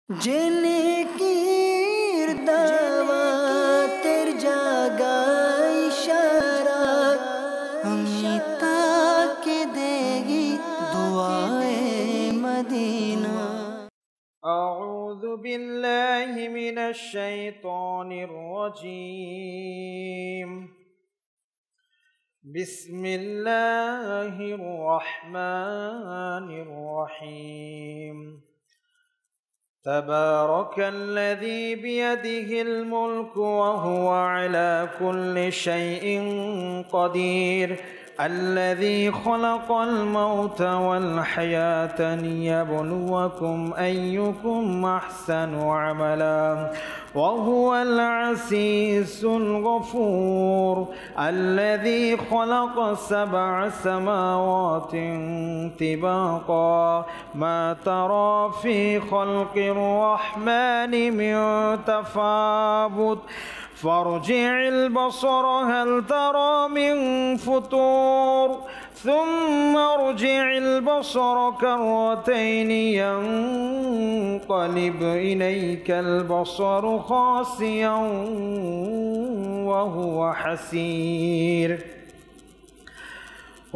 जिनकीर दावतेर जागा इशारा अमिता के देगी दुआए मदीना। अऊज़ु बिल्लाहि मिनश शैतानिर रजीम। बिस्मिल्लाहिर रहमानिर रहीम। तबारकल्लज़ी बियदिहिल मुल्कु वहुवा अला कुल्लि शैइन क़दीर। अल्लज़ी खलक़ल मौत वल हयात लियब्लुवकुम अय्युकुम अहसनु अमला वहुवल अज़ीज़ुल गफ़ूर। अल्लज़ी खलक़ सबअ समावातिन तिबाक़ा मा तरा फ़ी ख़ल्क़िर रहमानि मिन तफ़ावुत फ़र्जि'ल बसर हल तरा मिन फ़ुतूर थुम्मा अर्जि'ल बसर कर्रतैन यंक़लिब इलैकल बसरु ख़ासिअन वहुवा हसीर।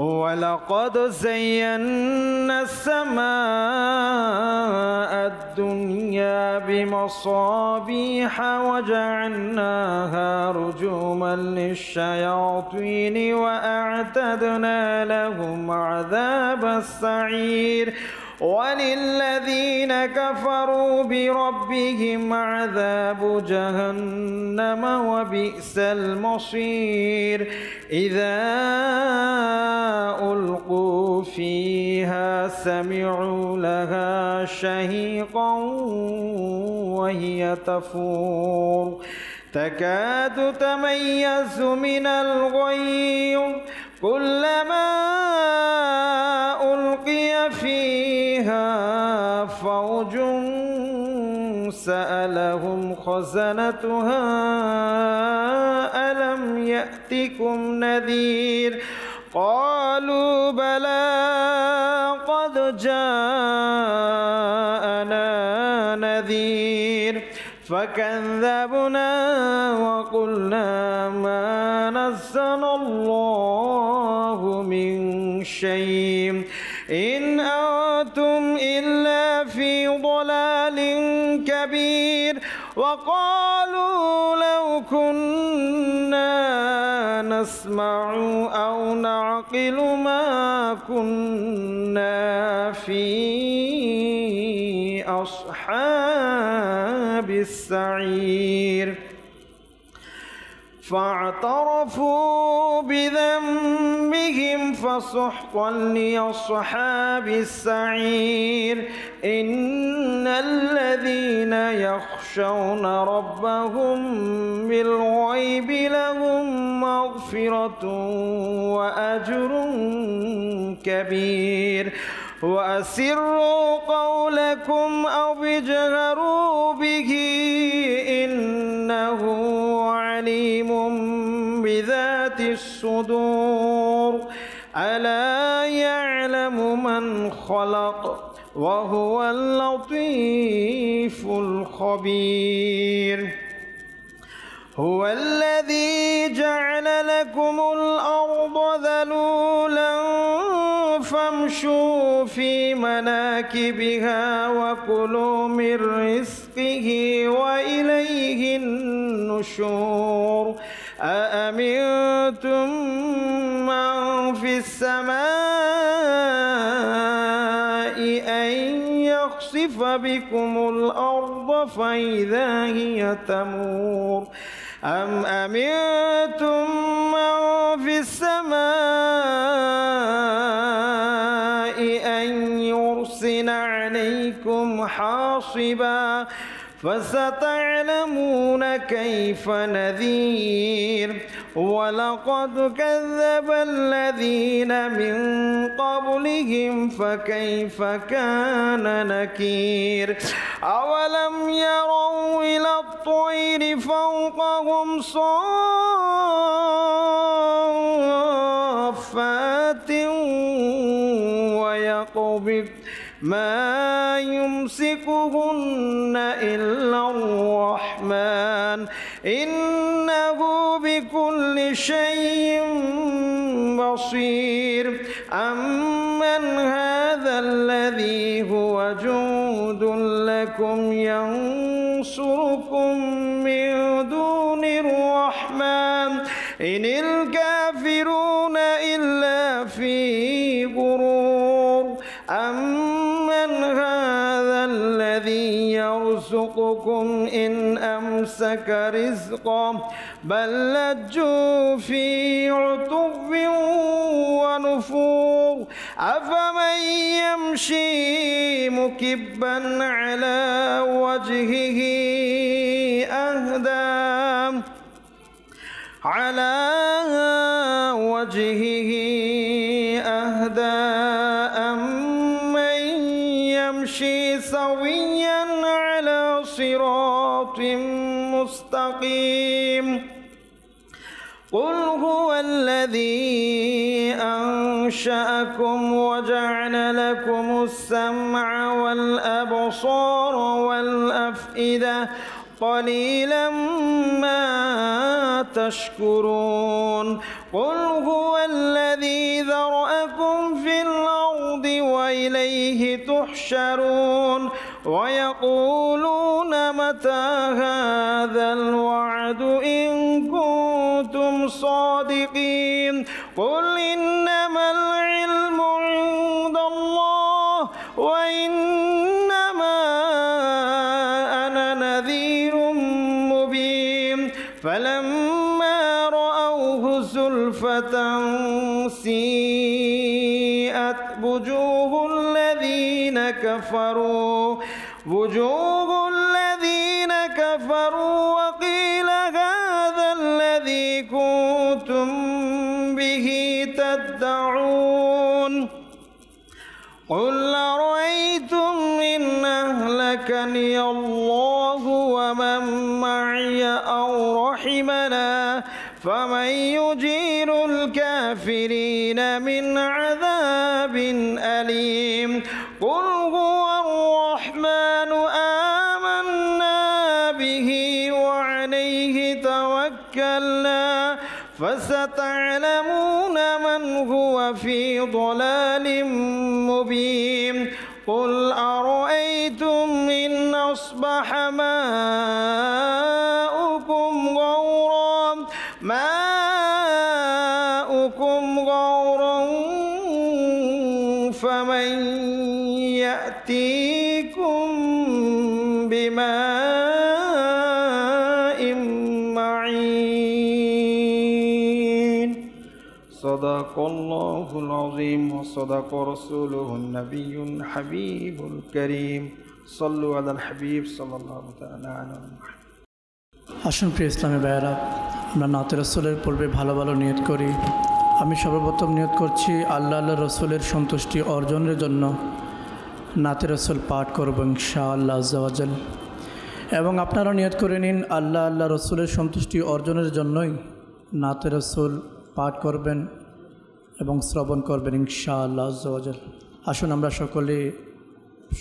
वलक़द ज़य्यन्ना अस्समाअ अद्दुन्या बिमसाबीह वजअल्नाहा रुजुमन लिश्शयातीन वअअतदना लहुम अज़ाबस्सईर। वलिल्लज़ीन कफ़रू बिरब्बिहिम अज़ाबु जहन्नम वबिअसल मसीर। इज़ा उल्क़ू फ़ीहा समिअू लहा शहीक़ा वहिय तफ़ूर तकादु तमय्यज़ु मिनल ग़यज़ कुल्लमा उल्क़िय फ़ीहा फ़ौजुन सअलहुम ख़ज़नतुहा अलम यअतिकुम नज़ीर। क़ालू बला क़द जाअना नज़ीर फ़कज़्ज़बना वक़ुल्ना मा नज़्ज़लल्लाहु मिन शै'इन इन अंतुम इल्ला फ़ी ضलालिन कबीर। वक़ालू लौ कुन्ना नस्मअु औ नअक़िलु मा कुन्ना फ़ी अस्हाबिस सईर। फ़अतरफ़ू बिज़ंबिहिम फ़सुहक़न लिअस्हाबिस सईर। इन्नल्लज़ीन यख़शौन रब्बहुम बिल्ग़ैबि लहुम मग़फ़िरतुन वअज्रुन कबीर। वअसिर्रू क़ौलकुम औ इजहरू बिही इन्नहु अलीमुम बिज़ातिस सुदूर। अला यअलमु मन ख़लक़ वहुवल लतीफ़ुल ख़बीर। हुवल्लज़ी जअल लकुमुल अर्ज़ ज़लूलन फम्शू फ़ी मनाकिबिहा वकुलू मिन रिज़्क़िही वइलैहिन नुशूर। अअमिनतुम मन फ़िस समाइ अन यख़सिफ़ बिकुमुल अर्ज़ फ़इज़ा हिय तमूर। अम अमिनतुम मन फ़िस समाइ अन युरसिल अलैकुम हासिबा फसतअलमून कैफ़ नज़ीर। वलक़द कज़्ज़ब الذين من قبلهم فكيف كان نكير। أولم يروا إلى الطير فوقهم صافات ويقبض ما يمسكهن يعبدهن إلا الرحمن إنه بكل شيء بصير أمن هذا الذي هو جند لكم ينصركم من دون الرحمن إن الكافرون إلا في غرور أمن هذا الذي يرزقكم إن أمسك رزقه بل لجوا في عتو ونفور أفمن يمشي مكبا على وجهه أهدى أمن يمشي سويا على صراط مستقيم قل هو الذي أنشأكم وجعل لكم السمع والأبصار والأفئدة قليلا ما تشكرون قل هو الذي ذرأكم في الأرض وإليه تحشرون ويقولون متى هذا الوعد إن كنتم صادقين قل إنما العلم عند الله وإنما أنا نذير مبين فلما رأوه زلفة سيئت وجوه الذين كفروا وقيل هذا الذي كنتم به تدعون قل أرأيتم إن أهلكني الله ومن معي أو رحمنا فمن يجير الكافرين من عذاب أليم قل هو الرحمن آمنا به وعليه توكلنا فستعلمون من هو في ضلال مبين قل أرأيتم إن أصبح ماؤكم غورا فمن يأتيكم بماء معين صدق الله العظيم وصدق رسوله النبي الحبيب الكريم صلوا على الحبيب صلى الله تعالى عليه وسلم আসুন প্রিয় ইসলামী ভাইয়েরা, আমরা নাতে রসুলের পূর্বে ভালো ভালো নিয়ত করি। আমি সর্বপ্রথম নিয়ত করছি আল্লাহ রসুলের সন্তুষ্টি অর্জনের জন্য নাতে রসুল পাঠ করব ইনশাআল্লাহ আজ্জা ওয়াজাল। এবং আপনারা নিয়ত করে নিন আল্লাহ রসুলের সন্তুষ্টি অর্জনের জন্যই নাতে রসুল পাঠ করবেন এবং শ্রবণ করবেন ইনশাআল্লাহ আজ্জা ওয়াজাল। আসুন আমরা সকলে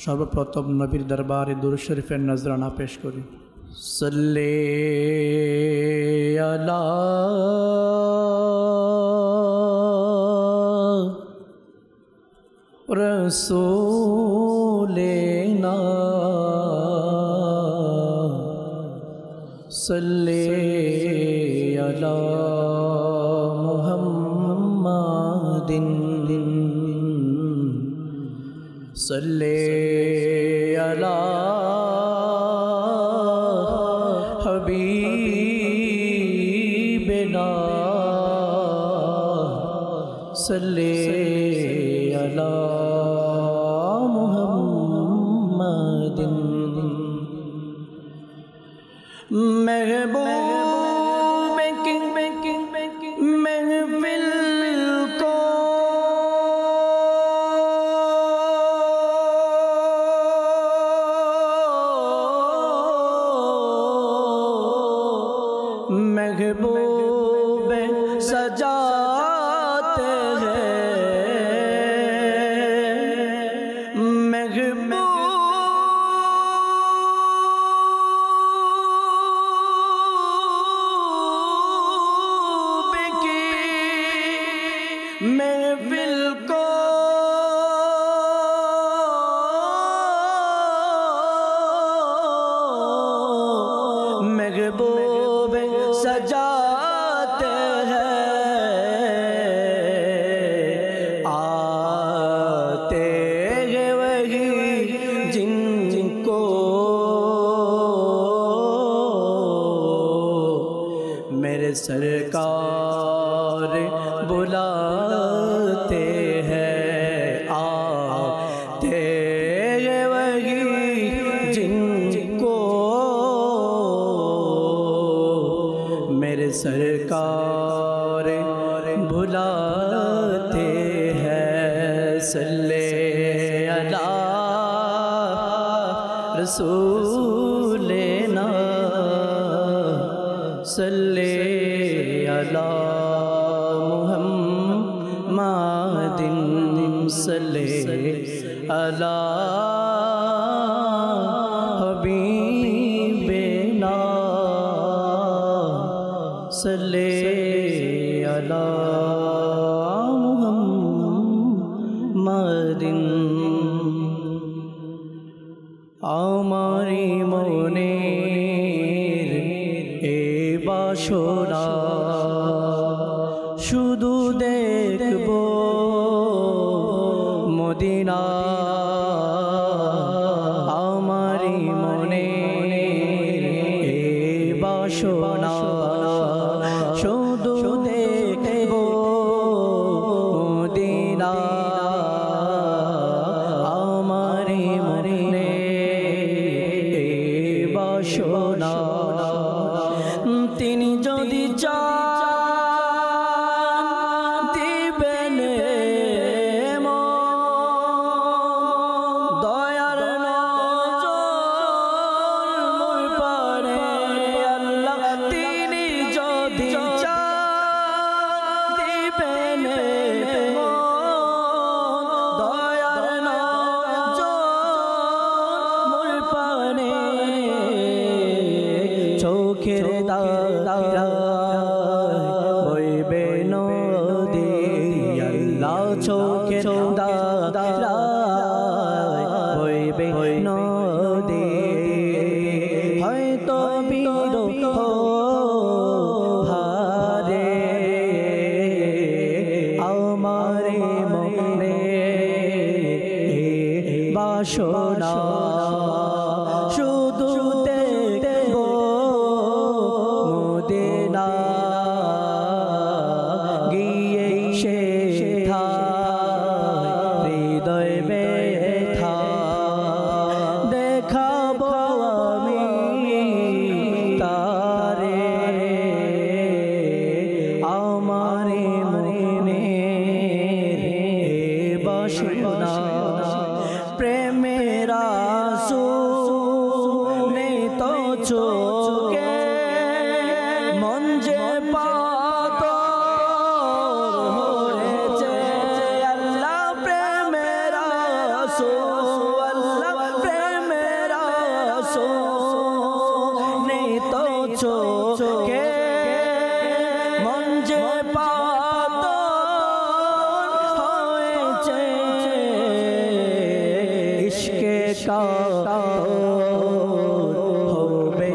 সর্বপ্রথম নবীর দরবারে দুরূদ শরীফের নজরানা পেশ করি। সল্লি আলা রসূলিনা সল্লি আলা মুহাম্মাদিন সল্লি আলা হাবিবিনা সল্লি আলা মুহাম্মাদিন महबूब की महफिल को महबूब सजाते हैं महबूब महबूब सजाते हैं, आते हैं वही जिनको मेरे सरकार बुलाते हैं, आते हैं वही जिनको मेरे सरकार बुलाते हैं। सल्ले अला रसूलना, सल्ले अला मुहम्मदिन, सल्ले अला हबीबना, सल्ले अला मुहम्मदिन। आमारी मनेर ए बासना शुधु देखबो मदिना, आमारी मनेर ए बासना शुधु देखबो मदिना, आमारी मनेर ए बासना। তিনি যদি চান দিবেন দয়ার নজর মোর পারে আল্লাহ, তিনি যদি চান দিবেন দয়ার নজর মোর পারে। চোখের তারা বইবে নদী আল্লাহ, চোখের তারা বইবে নদী, হয়তো বিরহ ভারে আমারে মনে বাসনা শুধু দেখবো মদিনা, গিয়ে সেথা হৃদয় ব্যথা দেখাবো আমি তারে, আমারে মনে বাসনা। প্রেমের আসুনে তো চোখে মন যে পাথর হয়েছে আল্লাহ, প্রেমের আসুন আল্লাহ, প্রেমের আসুনে তো চোখে মন যে পাথর হয়েছে, ইশকে কাতর হবে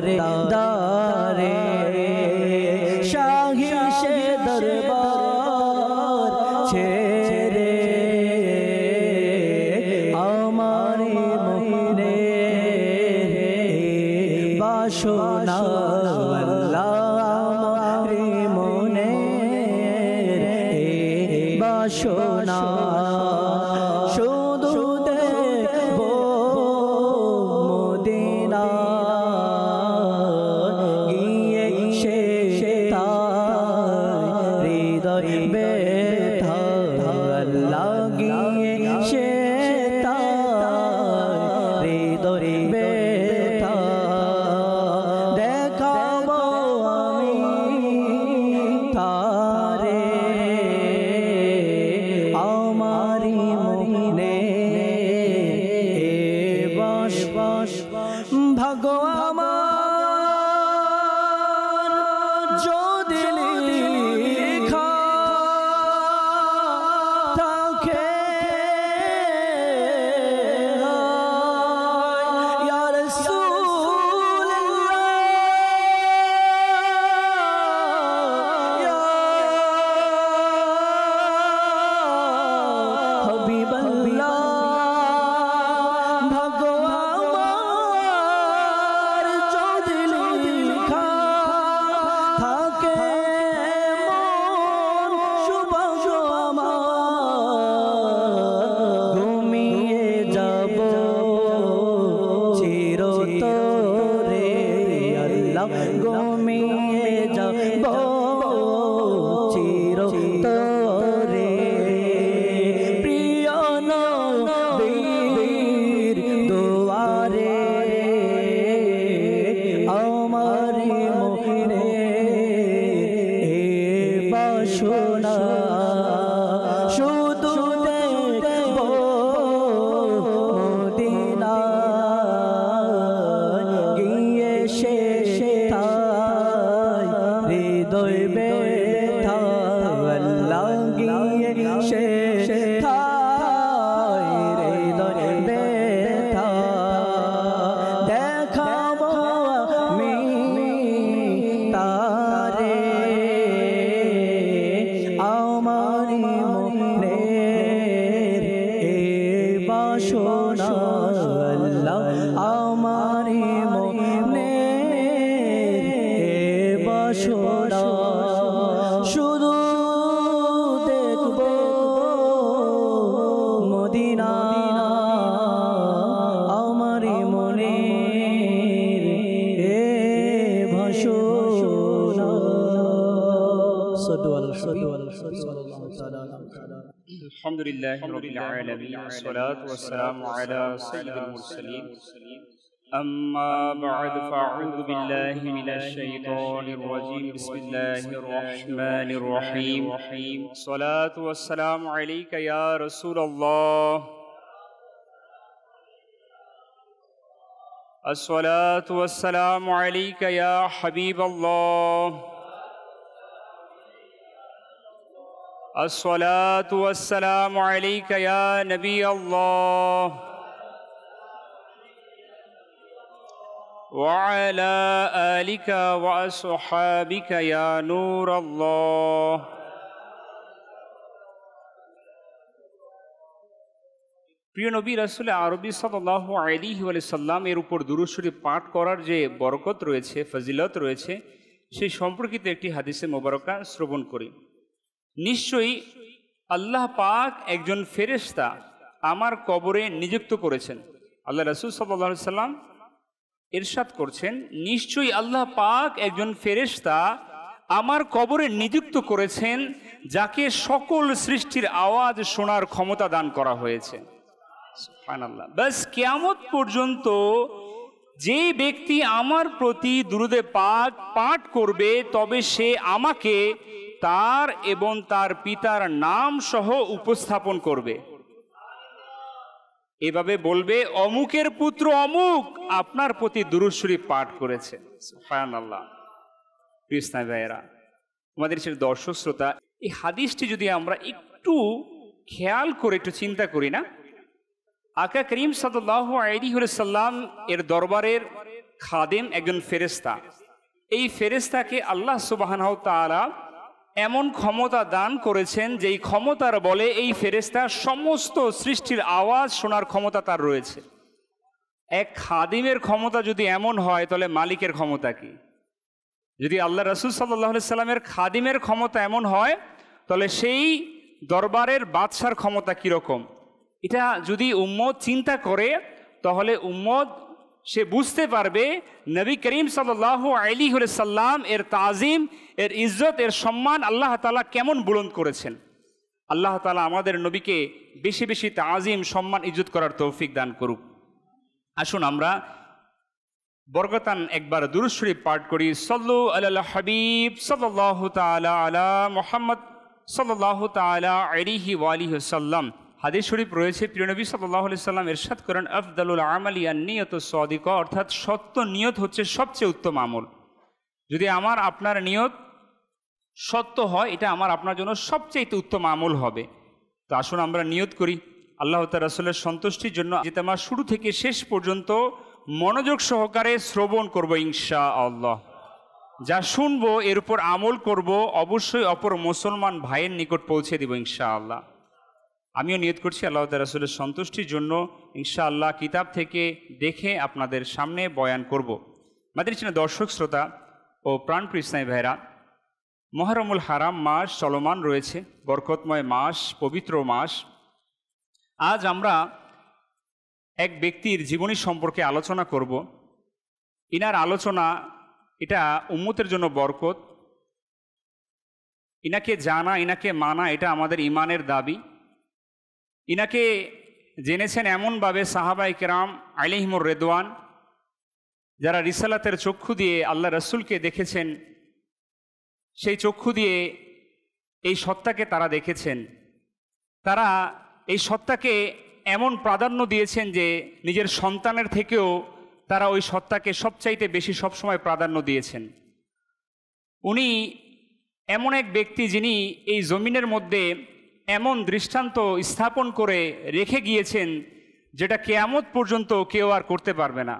দারে দারে শাহী সে দরবার ছেড়ে আমারে মনে বাসনা আল্লাহ আমারে মনে বাসনা শুধু দেখব মদিনা গিয়ে সে তার হৃদয় ব্যথা আল্লাহ গিয়ে সে তার হৃদয় ব্যথা দেখাবো আমি তারে আমারি মনে বস বস ভাগো আমার যদি লেখা থাকে ইয়া রাসূলুল্লাহ ইয়া হাবিবাল্লাহ ভগবান যদি লেখা থাকে মন শুভ আমার ঘুমিয়ে যাব চিরতরে আল্লাহ ঘুমিয়ে যাব চিরতরে প্রিয় নবীর দুয়ারে আমার মনে বাসনা শুধু দেখব মদিনা গিয়ে সে তাই হৃদয় ব্যথা আল্লাহ গিয়ে সে তাই হৃদয় ব্যথা দেখাবো আমি তারে আমারি মনে বাসনা আল্লাহ আমারি মনে বাসনা শুধু দেখব মদিনা আমারি মনে ভাসনা الحمد لله رب العالمين والصلاة والسلام على سيد المرسلين أما بعد فأعوذ بالله من الشيطان الرجيم بسم الله الرحمن الرحيم الصلاة والسلام عليك يا رسول الله الصلاة والسلام عليك يا حبيب الله الصلاة والسلام عليك يا نبي الله وعلى آلك وأصحابك يا نور الله প্রিয় নবী রাসূল আরবি সাল্লাল্লাহু আলাইহি ওয়াসাল্লাম এর উপর দুরূদ শরীফ পাঠ করার যে বরকত রয়েছে ফজিলত রয়েছে সেই সম্পর্কিত একটি হাদিসে মোবারকা শ্রবণ করি। নিশ্চয়ই আল্লাহ পাক একজন ফেরেশতা আমার কবরে নিযুক্ত করেছেন। আল্লাহ রাসূল সাল্লাল্লাহু আলাইহি সাল্লাম ইরশাদ করছেন, নিশ্চয়ই আল্লাহ পাক একজন ফেরেশতা আমার কবরে নিযুক্ত করেছেন যাকে সকল সৃষ্টির আওয়াজ শোনার ক্ষমতা দান করা হয়েছে। সুবহানাল্লাহ। বাস কিয়ামত পর্যন্ত যে ব্যক্তি আমার প্রতি দুরূদে পাক পাঠ করবে তবে সে আমাকে তার এবং তার পিতার নাম সহ উপস্থাপন করবে। এভাবে বলবে, অমুকের পুত্র অমুক আপনার প্রতি দুরূদ শরীফ পাঠ করেছে। সুবহানাল্লাহ। প্রিয় ইসলামী ভাইয়েরা, আমাদের সেই দর্শক শ্রোতা, এই হাদিসটি যদি আমরা একটু খেয়াল করে একটু চিন্তা করি না, আকা করিম সাল্লাল্লাহু আলাইহি ওয়াসাল্লাম এর দরবারের খাদেম, একজন ফেরেশতা। এই ফেরেশতাকে আল্লাহ সুবহানাহু ওয়া তাআলা এমন ক্ষমতা দান করেছেন যেই ক্ষমতার বলে এই ফেরেশতা সমস্ত সৃষ্টির আওয়াজ শোনার ক্ষমতা তার রয়েছে। এক খাদিমের ক্ষমতা যদি এমন হয়, তাহলে মালিকের ক্ষমতা কি? যদি আল্লাহ রাসূল সাল্লাল্লাহু আলাইহি সাল্লামের খাদিমের ক্ষমতা এমন হয়, তাহলে সেই দরবারের বাদশার ক্ষমতা কীরকম? এটা যদি উম্মত চিন্তা করে, তাহলে উম্মত সে বুঝতে পারবে নবী করিম সাল্লাল্লাহু আলাইহি ওয়াসাল্লাম এর তাজিম, এর ইজ্জত, এর সম্মান আল্লাহ তাআলা কেমন বুলন্দ করেছেন। আল্লাহ তাআলা আমাদের নবীকে বেশি বেশি তাজিম, সম্মান, ইজ্জত করার তৌফিক দান করুক। আসুন আমরা বরকতান একবার দুরূদ শরীফ পাঠ করি। সাল্লু আলাল হাবিব সাল্লাল্লাহু তাআলা আলা মুহাম্মদ সাল্লাল্লাহু তাআলা আলাইহি ওয়া আলিহি ওয়াসাল্লাম। হাদিস শরীফ রয়েছে, প্রিয় নবী সাল্লাল্লাহু আলাইহি সাল্লাম ইরশাদ করেন, আফদালুল আমালি আন-নিয়াতুস সাদিকা, অর্থাৎ সত্য নিয়ত হচ্ছে সবচেয়ে উত্তম আমল। যদি আমার আপনার নিয়ত সত্য হয়, এটা আমার আপনার জন্য সবচেয়ে উত্তম আমল হবে। তো আসুন আমরা নিয়ত করি আল্লাহ তাআলা রাসূলের সন্তুষ্টির জন্য, যেটা আমরা শুরু থেকে শেষ পর্যন্ত মনোযোগ সহকারে শ্রবণ করব ইনশাআল্লাহ। যা শুনবো এর উপর আমল করব, অবশ্যই অপর মুসলমান ভাইয়ের নিকট পৌঁছে দিব ইনশাআল্লাহ। আমিও নিয়ত করছি আল্লাহ তাআলা রাসূলের সন্তুষ্টির জন্য ইনশাআল্লাহ কিতাব থেকে দেখে আপনাদের সামনে বয়ান করব। আমাদের ছিলেন দর্শক শ্রোতা ও প্রাণপ্রিয় ইসলামী ভাইরা, মুহররমুল হারাম মাস চলমান রয়েছে, বরকতময় মাস, পবিত্র মাস। আজ আমরা এক ব্যক্তির জীবনী সম্পর্কে আলোচনা করব। ইনার আলোচনা এটা উম্মতের জন্য বরকত। ইনাকে জানা, ইনাকে মানা, এটা আমাদের ইমানের দাবি। ইনাকে জেনেছেন এমনভাবে সাহাবায়ে কেরাম আলাইহিমুর রিদওয়ান, যারা রিসালাতের চক্ষু দিয়ে আল্লাহ রাসূলকে দেখেছেন, সেই চক্ষু দিয়ে এই সত্তাকে তারা দেখেছেন। তারা এই সত্তাকে এমন প্রাধান্য দিয়েছেন যে নিজের সন্তানের থেকেও তারা ওই সত্তাকে সবচাইতে বেশি সবসময় প্রাধান্য দিয়েছেন। উনি এমন এক ব্যক্তি যিনি এই জমিনের মধ্যে এমন দৃষ্টান্ত স্থাপন করে রেখে গিয়েছেন যেটা কিয়ামত পর্যন্ত কেউ আর করতে পারবে না,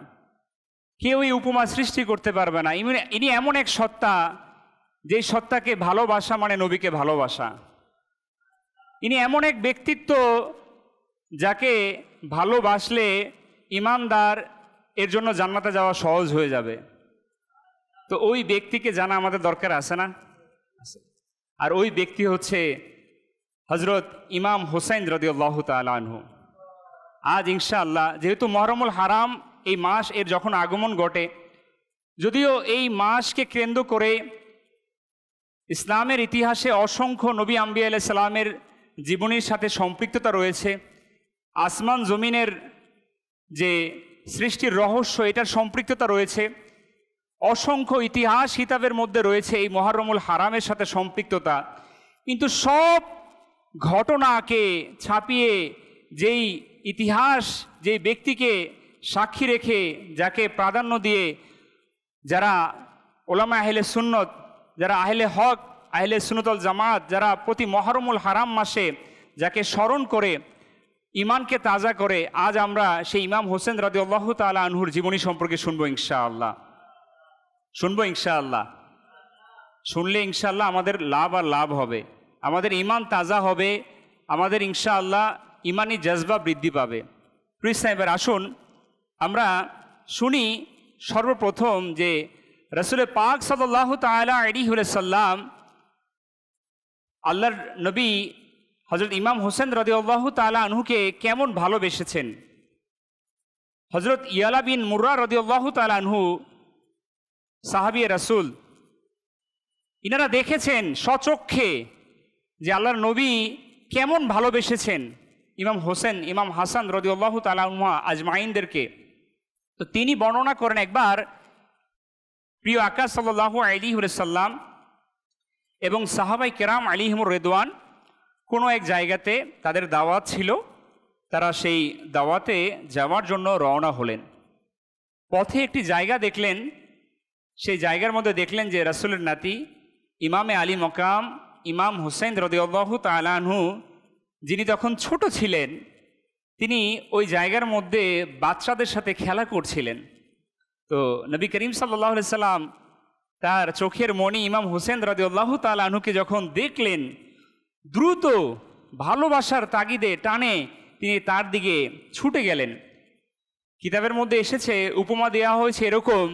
কেউ এই উপমা সৃষ্টি করতে পারবে না। ইনি এমন এক সত্তা, যেই সত্তাকে ভালোবাসা মানে নবীকে ভালোবাসা। ইনি এমন এক ব্যক্তিত্ব যাকে ভালোবাসলে ইমানদার এর জন্য জান্নাতে যাওয়া সহজ হয়ে যাবে। তো ওই ব্যক্তিকে জানা আমাদের দরকার আছে না? আর ওই ব্যক্তি হচ্ছে হযরত ইমাম হুসাইন রাদিয়াল্লাহু তাআলা আনহু। আজ ইনশাআল্লাহ যেহেতু মুহররমুল হারাম এই মাস এর যখন আগমন ঘটে, যদিও এই মাসকে কেন্দ্র করে ইসলামের ইতিহাসে অসংখ্য নবী আম্বিয়া আলাইহিস সালামের জীবনীর সাথে সম্পৃক্ততা রয়েছে, আসমান জমিনের যে সৃষ্টির রহস্য এটার সম্পৃক্ততা রয়েছে, অসংখ্য ইতিহাস কিতাবের মধ্যে রয়েছে এই মুহররমুল হারামের সাথে সম্পৃক্ততা। কিন্তু সব ঘটনাকে ছাপিয়ে যেই ইতিহাস, যেই ব্যক্তিকে সাক্ষী রেখে, যাকে প্রাধান্য দিয়ে যারা ওলামা আহলে সুন্নত, যারা আহলে হক, আহলে সুন্নাত ওয়াল জামাত, যারা প্রতি মুহররমুল হারাম মাসে যাকে স্মরণ করে ইমানকে তাজা করে, আজ আমরা সেই ইমাম হোসেন রাদিয়াল্লাহু তাআলা আনহুর জীবনী সম্পর্কে শুনবো ইনশাআল্লাহ। শুনবো ইনশাআল্লাহ। শুনলে ইনশাআল্লাহ আমাদের লাভ আর লাভ হবে, আমাদের ইমান তাজা হবে, আমাদের ইনশাআল্লাহ ইমানি জজবা বৃদ্ধি পাবে। প্রিয় সাহেবের আসুন আমরা শুনি সর্বপ্রথম যে রাসূল পাক সাল্লাল্লাহু তাআলা আলাইহি ওয়াসাল্লাম আল্লাহর নবী হযরত ইমাম হোসেন রাদিয়াল্লাহু তাআলা আনহুকে কেমন ভালোবেসেছেন। হযরত ইয়ালা বিন মুররা রাদিয়াল্লাহু তাআলা আনহু সাহাবী রাসূল, ইনারা দেখেছেন স্বচক্ষে যে আল্লাহর নবী কেমন ভালোবেসেছেন ইমাম হোসেন, ইমাম হাসান রাদিয়াল্লাহু তাআলা আনহুমা আজমাইনদেরকে। তো তিনি বর্ণনা করেন, একবার প্রিয় আকা সাল্লাল্লাহু আলাইহি ওয়াসাল্লাম এবং সাহাবায়ে কেরাম আলাইহিমুর রিদওয়ান কোনো এক জায়গাতে তাদের দাওয়াত ছিল, তারা সেই দাওয়াতে যাওয়ার জন্য রওনা হলেন। পথে একটি জায়গা দেখলেন, সেই জায়গার মধ্যে দেখলেন যে রাসূলের নাতি ইমামে আলী মকাম ইমাম হুসাইন রাদিয়াল্লাহু তাআলা আনহু, যিনি তখন ছোট ছিলেন, তিনি ওই জায়গার মধ্যে বাচ্চাদের সাথে খেলা করছিলেন। তো তো নবী করিম সাল্লাল্লাহু আলাইহি সাল্লাম তার চোখের মণি ইমাম হোসেন রাদিয়াল্লাহু তাআলা আনহুকে যখন দেখলেন, দ্রুত ভালোবাসার তাগিদে টানে তিনি তার দিকে ছুটে গেলেন। কিতাবের মধ্যে এসেছে, উপমা দেওয়া হয়েছে এরকম,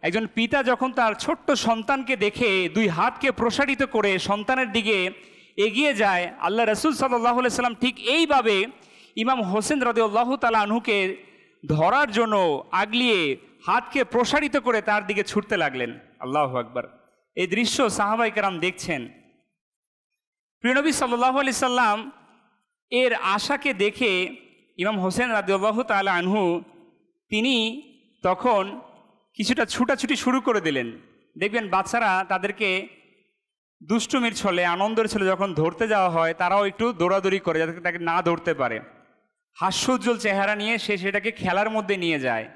একজন পিতা যখন তার ছোট্ট সন্তানকে দেখে দুই হাতকে প্রসারিত করে সন্তানের দিকে এগিয়ে যায়, আল্লাহ রাসূল সাল্লাল্লাহু আলাইহি সাল্লাম ঠিক এইভাবে ইমাম হোসেন রাদিয়াল্লাহু তাআলা আনহুকে ধরার জন্য আগলিয়ে হাতকে প্রসারিত করে তার দিকে ছুটতে লাগলেন। আল্লাহু আকবার। এই দৃশ্য সাহাবায়ে কেরাম দেখছেন। প্রিয় নবী সাল্লাল্লাহু আলাইহি সাল্লাম এর আশাকে দেখে ইমাম হোসেন রাদিয়াল্লাহু তাআলা আনহু তিনি তখন কিছুটা ছুটাছুটি শুরু করে দিলেন। দেখবেন বাচ্চারা তাদেরকে দুষ্টুমির ছলে, আনন্দের ছলে যখন ধরতে যাওয়া হয় তারাও একটু দৌড়াদৌড়ি করে যাতে তাকে না ধরতে পারে। হাস্যোজ্জ্বল চেহারা নিয়ে সে সেটাকে খেলার মধ্যে নিয়ে যায়।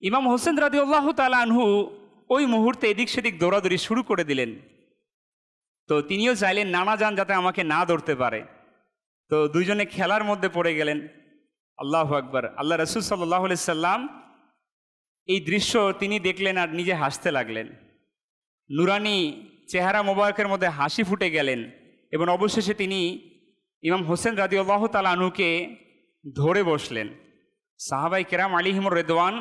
ইমাম হোসেন রাদিয়াল্লাহু তাআলা আনহু ওই মুহূর্তে এদিক সেদিক দৌড়াদৌড়ি শুরু করে দিলেন। তো তিনিও চাইলেন নানা যান যাতে আমাকে না ধরতে পারে। তো দুইজনে খেলার মধ্যে পড়ে গেলেন। আল্লাহু আকবার। আল্লাহ রাসূল সাল্লাল্লাহু আলাইহি সাল্লাম এই দৃশ্য তিনি দেখলেন আর নিজে হাসতে লাগলেন। নুরানি চেহারা মোবারকের মধ্যে হাসি ফুটে গেলেন এবং অবশেষে তিনি ইমাম হোসেন রাদিয়াল্লাহু তাআলা আনহুকে ধরে বসলেন। সাহাবায়ে কেরাম আলাইহিমুর রিদওয়ান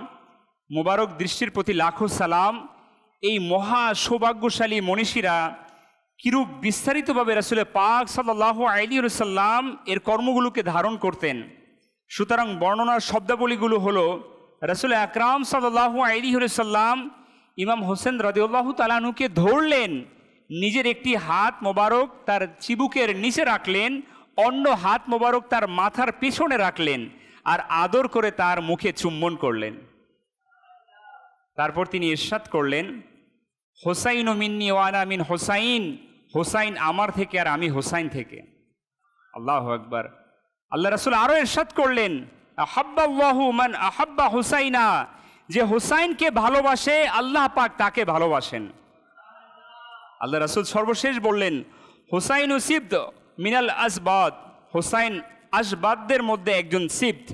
মোবারক দৃষ্টির প্রতি লাখো সালাম। এই মহা সৌভাগ্যশালী মনীষীরা কিরূপ বিস্তারিতভাবে রাসূল পাক সাল্লাল্লাহু আলাইহি ওয়াসাল্লাম এর কর্মগুলোকে ধারণ করতেন। সুতরাং বর্ণনার শব্দাবলীগুলো হলো, রাসূল আকরাম সাল্লাল্লাহু আলাইহি ওয়াসাল্লাম ইমাম হোসেন রাদিয়াল্লাহু তাআলা আনহুকে ধরলেন, নিজের একটি হাত মোবারক তার চিবুকের নিচে রাখলেন, অন্য হাত মোবারক তার মাথার পিছনে রাখলেন আর আদর করে তার মুখে চুম্বন করলেন। তারপর তিনি ইরশাদ করলেন, হোসাইন মিন্নি ওয়া আনা মিন হোসাইন, হোসাইন আমার থেকে আর আমি হোসাইন থেকে। আল্লাহু আকবার। আল্লাহ রাসূল আরও ইরশাদ করলেন, আহাব্বাল্লাহু মান আহাব্বা হুসাইনা, যে হোসাইনকে ভালোবাসে আল্লাহ পাক তাকে ভালোবাসেন। আল্লাহ রাসূল সর্বশেষ বললেন, হোসাইন ও সিবত মিনাল আসবাদ, হোসাইন আসবাদদের মধ্যে একজন সিবত।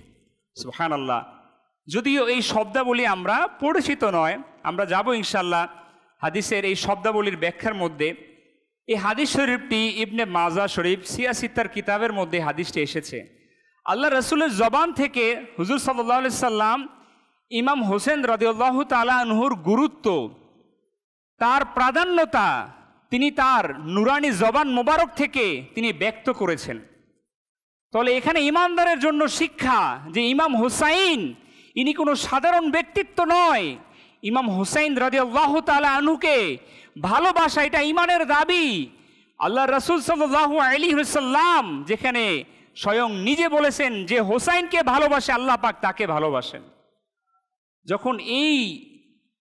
সুবহানাল্লাহ। যদিও এই শব্দাবলী আমরা পরিচিত নয়, আমরা যাব ইনশাআল্লাহ হাদিসের এই শব্দাবলীর ব্যাখ্যার মধ্যে। এই হাদিস শরীফটি ইবনে মাজা শরীফ সিয়াসিত্তার কিতাবের মধ্যে হাদিসটি এসেছে। আল্লাহ রাসূলের জবান থেকে হুজুর সাল্লাল্লাহু আলাইহি সাল্লাম ইমাম হোসেন রাদিয়াল্লাহু তাআলা আনহুর গুরুত্ব, তার প্রাধান্যতা তিনি তার নুরানি জবান মোবারক থেকে তিনি ব্যক্ত করেছেন। তাহলে এখানে ইমানদারের জন্য শিক্ষা যে ইমাম হোসাইন ইনি কোনো সাধারণ ব্যক্তিত্ব নয়। ইমাম হোসাইন রাদিয়াল্লাহু তাআলা আনহুকে ভালোবাসা এটা ইমানের দাবি। আল্লাহ রাসূল সাল্লাল্লাহু আলাইহি ওয়াসাল্লাম যেখানে স্বয়ং নিজে বলেছেন যে হোসাইনকে ভালোবাসে আল্লাহ পাক তাকে ভালোবাসেন। যখন এই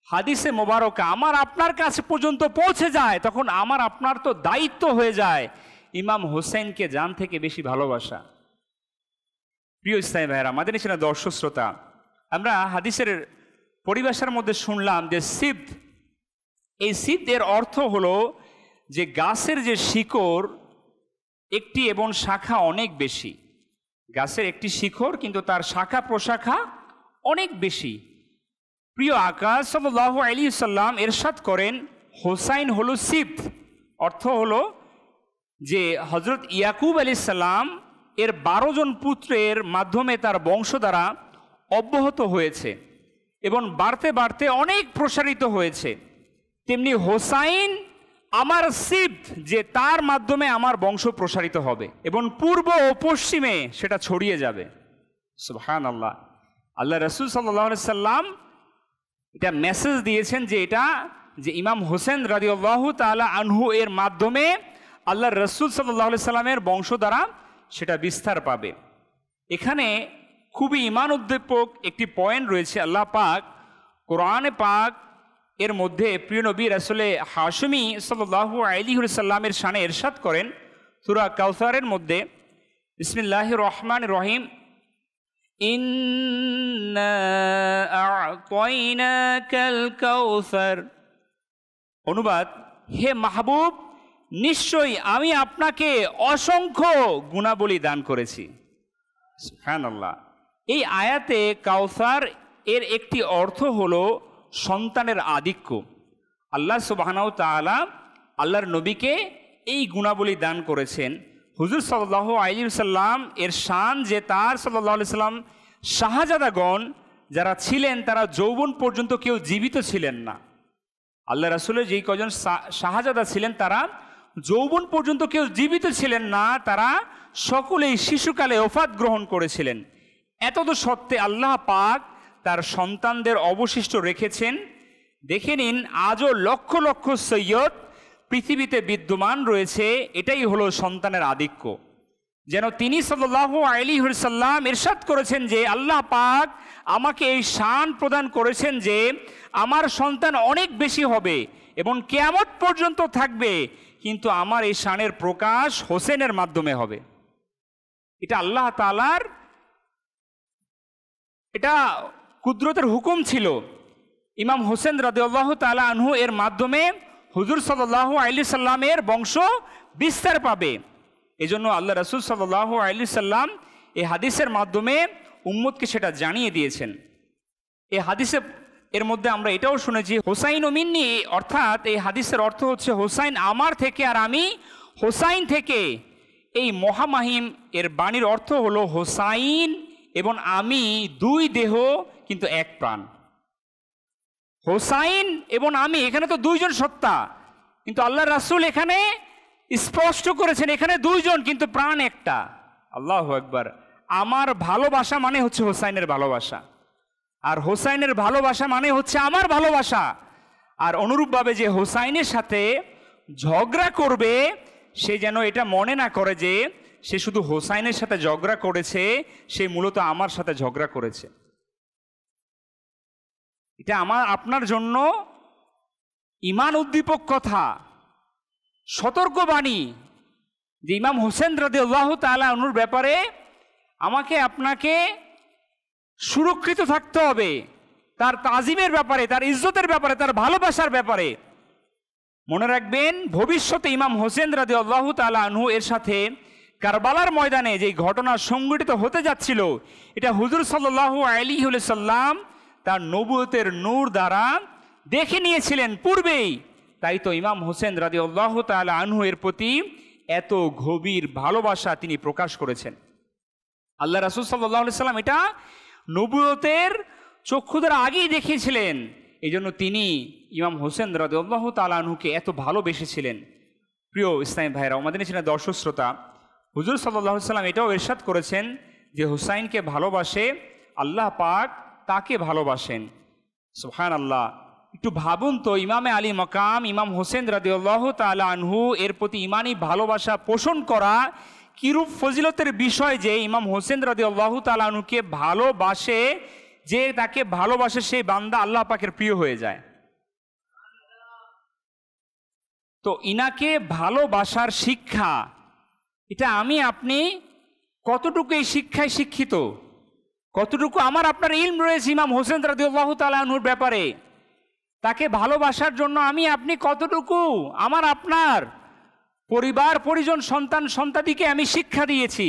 হাদিসে মোবারকা আমার আপনার কাছে পর্যন্ত পৌঁছে যায় তখন আমার আপনার তো দায়িত্ব হয়ে যায় ইমাম হোসেনকে জান থেকে বেশি ভালোবাসা। প্রিয় ইসলামী ভাইয়েরা, আমাদের এখানে দর্শক শ্রোতা, আমরা হাদিসের পরিভাষার মধ্যে শুনলাম যে সিবত, এই সিবত এর অর্থ হলো যে গাছের যে শিকড় একটি এবং শাখা অনেক বেশি। গাছের একটি শিকড় কিন্তু তার শাখা প্রশাখা অনেক বেশি। প্রিয় আকা সাল্লাল্লাহু আলাইহি সাল্লাম ইরশাদ করেন, হোসাইন হলো সিবত। অর্থ হলো যে হযরত ইয়াকুব আলাইহিস সালাম এর 12 জন পুত্রের মাধ্যমে তার বংশধারা অব্যাহত হয়েছে এবং বাড়তে বাড়তে অনেক প্রসারিত হয়েছে। তেমনি হোসাইন আমার সিবত, যে তার মাধ্যমে আমার বংশ প্রসারিত হবে এবং পূর্ব ও পশ্চিমে সেটা ছড়িয়ে যাবে। সুবহানাল্লাহ। আল্লাহ রাসূল সাল্লাল্লাহু আলাইহি সাল্লাম এটা মেসেজ দিয়েছেন যে এটা যে ইমাম হোসেন রাদিয়াল্লাহু তাআলা আনহু এর মাধ্যমে আল্লাহ রাসূল সাল্লাল্লাহু আলাইহি সাল্লামের বংশধারা সেটা বিস্তার পাবে। এখানে খুবই ঈমান উদ্দীপক একটি পয়েন্ট রয়েছে। আল্লাহ পাক কোরআনে পাক এর মধ্যে প্রিয় নবী রাসূল হাশমি সাল্লাল্লাহু আলাইহি ওয়াসাল্লামের শানে ইরশাদ করেন সূরা কাউসারের মধ্যে, বিসমিল্লাহির রহমানির রহিম, ইন্না আ'তাইনাকাল কাউসার। অনুবাদ, হে মাহবুব, নিশ্চয়ই আমি আপনাকে অসংখ্য গুণাবলী দান করেছি। সুবহানাল্লাহ। এই আয়াতে কাউসার এর একটি অর্থ হলো সন্তানের আধিক্য। আল্লাহ সুবহানাহু তাআলা আল্লাহর নবীকে এই গুণাবলী দান করেছেন। হুজুর সাল্লাল্লাহু আলাইহি ওয়াসাল্লাম এর শান যে তার সাল্লাল্লাহু আলাইহি সাল্লাম শাহজাদাগণ যারা ছিলেন তারা যৌবন পর্যন্ত কেউ জীবিত ছিলেন না। আল্লাহ রাসূলের যেই কজন শাহজাদা ছিলেন তারা যৌবন পর্যন্ত কেউ জীবিত ছিলেন না, তারা সকলেই শিশুকালে ওফাত গ্রহণ করেছিলেন। এতদ সত্ত্বে আল্লাহ পাক তার সন্তানদের অবশিষ্ট রেখেছেন। দেখে নিন আজও লক্ষ লক্ষ সৈয়দ পৃথিবীতে বিদ্যমান রয়েছে। এটাই হলো সন্তানের আধিক্য। যেন তিনি সাল্লাল্লাহু আলাইহি ওয়াসাল্লাম ইরশাদ করেছেন যে আল্লাহ পাক আমাকে এই শান প্রদান করেছেন যে আমার সন্তান অনেক বেশি হবে এবং কিয়ামত পর্যন্ত থাকবে, কিন্তু আমার এই শানের প্রকাশ হোসেনের মাধ্যমে হবে। এটা আল্লাহ তাআলার এটা কুদরতের হুকুম ছিল। ইমাম হোসেন রাদিয়াল্লাহু তাআলা আনহু এর মাধ্যমে হুজুর সাল্লাল্লাহু আলাইহি সাল্লামের বংশ বিস্তার পাবে। এজন্য আল্লাহ রাসূল সাল্লাল্লাহু আলাইহি সাল্লাম এই হাদিসের মাধ্যমে উম্মতকে সেটা জানিয়ে দিয়েছেন। এই হাদিসে এর মধ্যে আমরা এটাও শুনেছি হোসাইন ও মিন্নি, অর্থাৎ এই হাদিসের অর্থ হচ্ছে হোসাইন আমার থেকে আর আমি হোসাইন থেকে। এই মহামাহিম এর বাণীর অর্থ হলো হোসাইন এবং আমি দুই দেহ কিন্তু এক প্রাণ। হোসাইন এবং আমি, এখানে তো দুইজন সত্তা, কিন্তু আল্লাহ রাসূল এখানে স্পষ্ট করেছেন এখানে দুইজন কিন্তু প্রাণ একটা। আল্লাহু আকবার। আমার ভালোবাসা মানে হচ্ছে হোসাইনের ভালোবাসা, আর হোসাইনের ভালোবাসা মানে হচ্ছে আমার ভালোবাসা। আর অনুরূপভাবে যে হোসাইনের সাথে ঝগড়া করবে সে যেন এটা মনে না করে যে সে শুধু হোসাইনের সাথে ঝগড়া করেছে, সে মূলত আমার সাথে ঝগড়া করেছে। এটা আমার আপনার জন্য ঈমান উদ্দীপক কথা, সতর্কবাণী যে ইমাম হোসেন রাদিয়াল্লাহু তাআলা আনহুর ব্যাপারে আমাকে আপনাকে সুরক্ষিত থাকতে হবে, তার তাজিমের ব্যাপারে, তার ইজ্জতের ব্যাপারে, তার ভালোবাসার ব্যাপারে। মনে রাখবেন ভবিষ্যতে ইমাম হোসেন রাদিয়াল্লাহু তাআলা আনহু এর সাথে কারবালার ময়দানে যে ঘটনা সংঘটিত হতে যাচ্ছিল, এটা হুজুর সাল্লাল্লাহু আলাইহি ওয়াসাল্লাম তার নবুয়তের নূর দ্বারা দেখে নিয়েছিলেন পূর্বেই। তাই তো ইমাম হোসেন রাদিয়াল্লাহু তাআলা আনহু এর প্রতি এত গভীর ভালোবাসা তিনি প্রকাশ করেছেন। আল্লাহ রাসূল সাল্লাল্লাহু আলাইহি সাল্লাম এটা নবুয়তের চক্ষু দ্বারা আগেই দেখিয়েছিলেন। এই জন্য তিনি ইমাম হোসেন রাদিয়াল্লাহু তাআলা আনহুকে এত ভালোবেসেছিলেন। প্রিয় ইসলামী ভাইরা, আমাদের ছিলেন দর্শক শ্রোতা, হুজুর সাল্লাল্লাহু আলাইহি সাল্লাম এটাও ইরশাদ করেছেন যে হুসাইনকে ভালোবাসে আল্লাহ পাক তাকে ভালোবাসেন। সুবহানাল্লাহ। একটু ভাবুন তো, ইমামে আলী মাকাম ইমাম হোসেন রাদিয়াল্লাহু তাআলা আনহু এর প্রতি ইমানি ভালোবাসা পোষণ করা কিরূপ ফজিলতের বিষয় যে ইমাম হোসেন রাদিয়াল্লাহু তাআলা আনহুকে ভালোবাসে, যে তাকে ভালোবাসে সেই বান্দা আল্লাহ পাকের প্রিয় হয়ে যায়। তো ইনাকে ভালোবাসার শিক্ষা, এটা আমি আপনি কতটুকু এই শিক্ষায় শিক্ষিত, কতটুকু আমার আপনার ইলম রয়েছে ইমাম হোসেন রাদিয়াল্লাহু তাআলা আনহুর ব্যাপারে, তাকে ভালোবাসার জন্য আমি আপনি কতটুকু আমার আপনার পরিবার পরিজন সন্তান সন্তাদিকে আমি শিক্ষা দিয়েছি।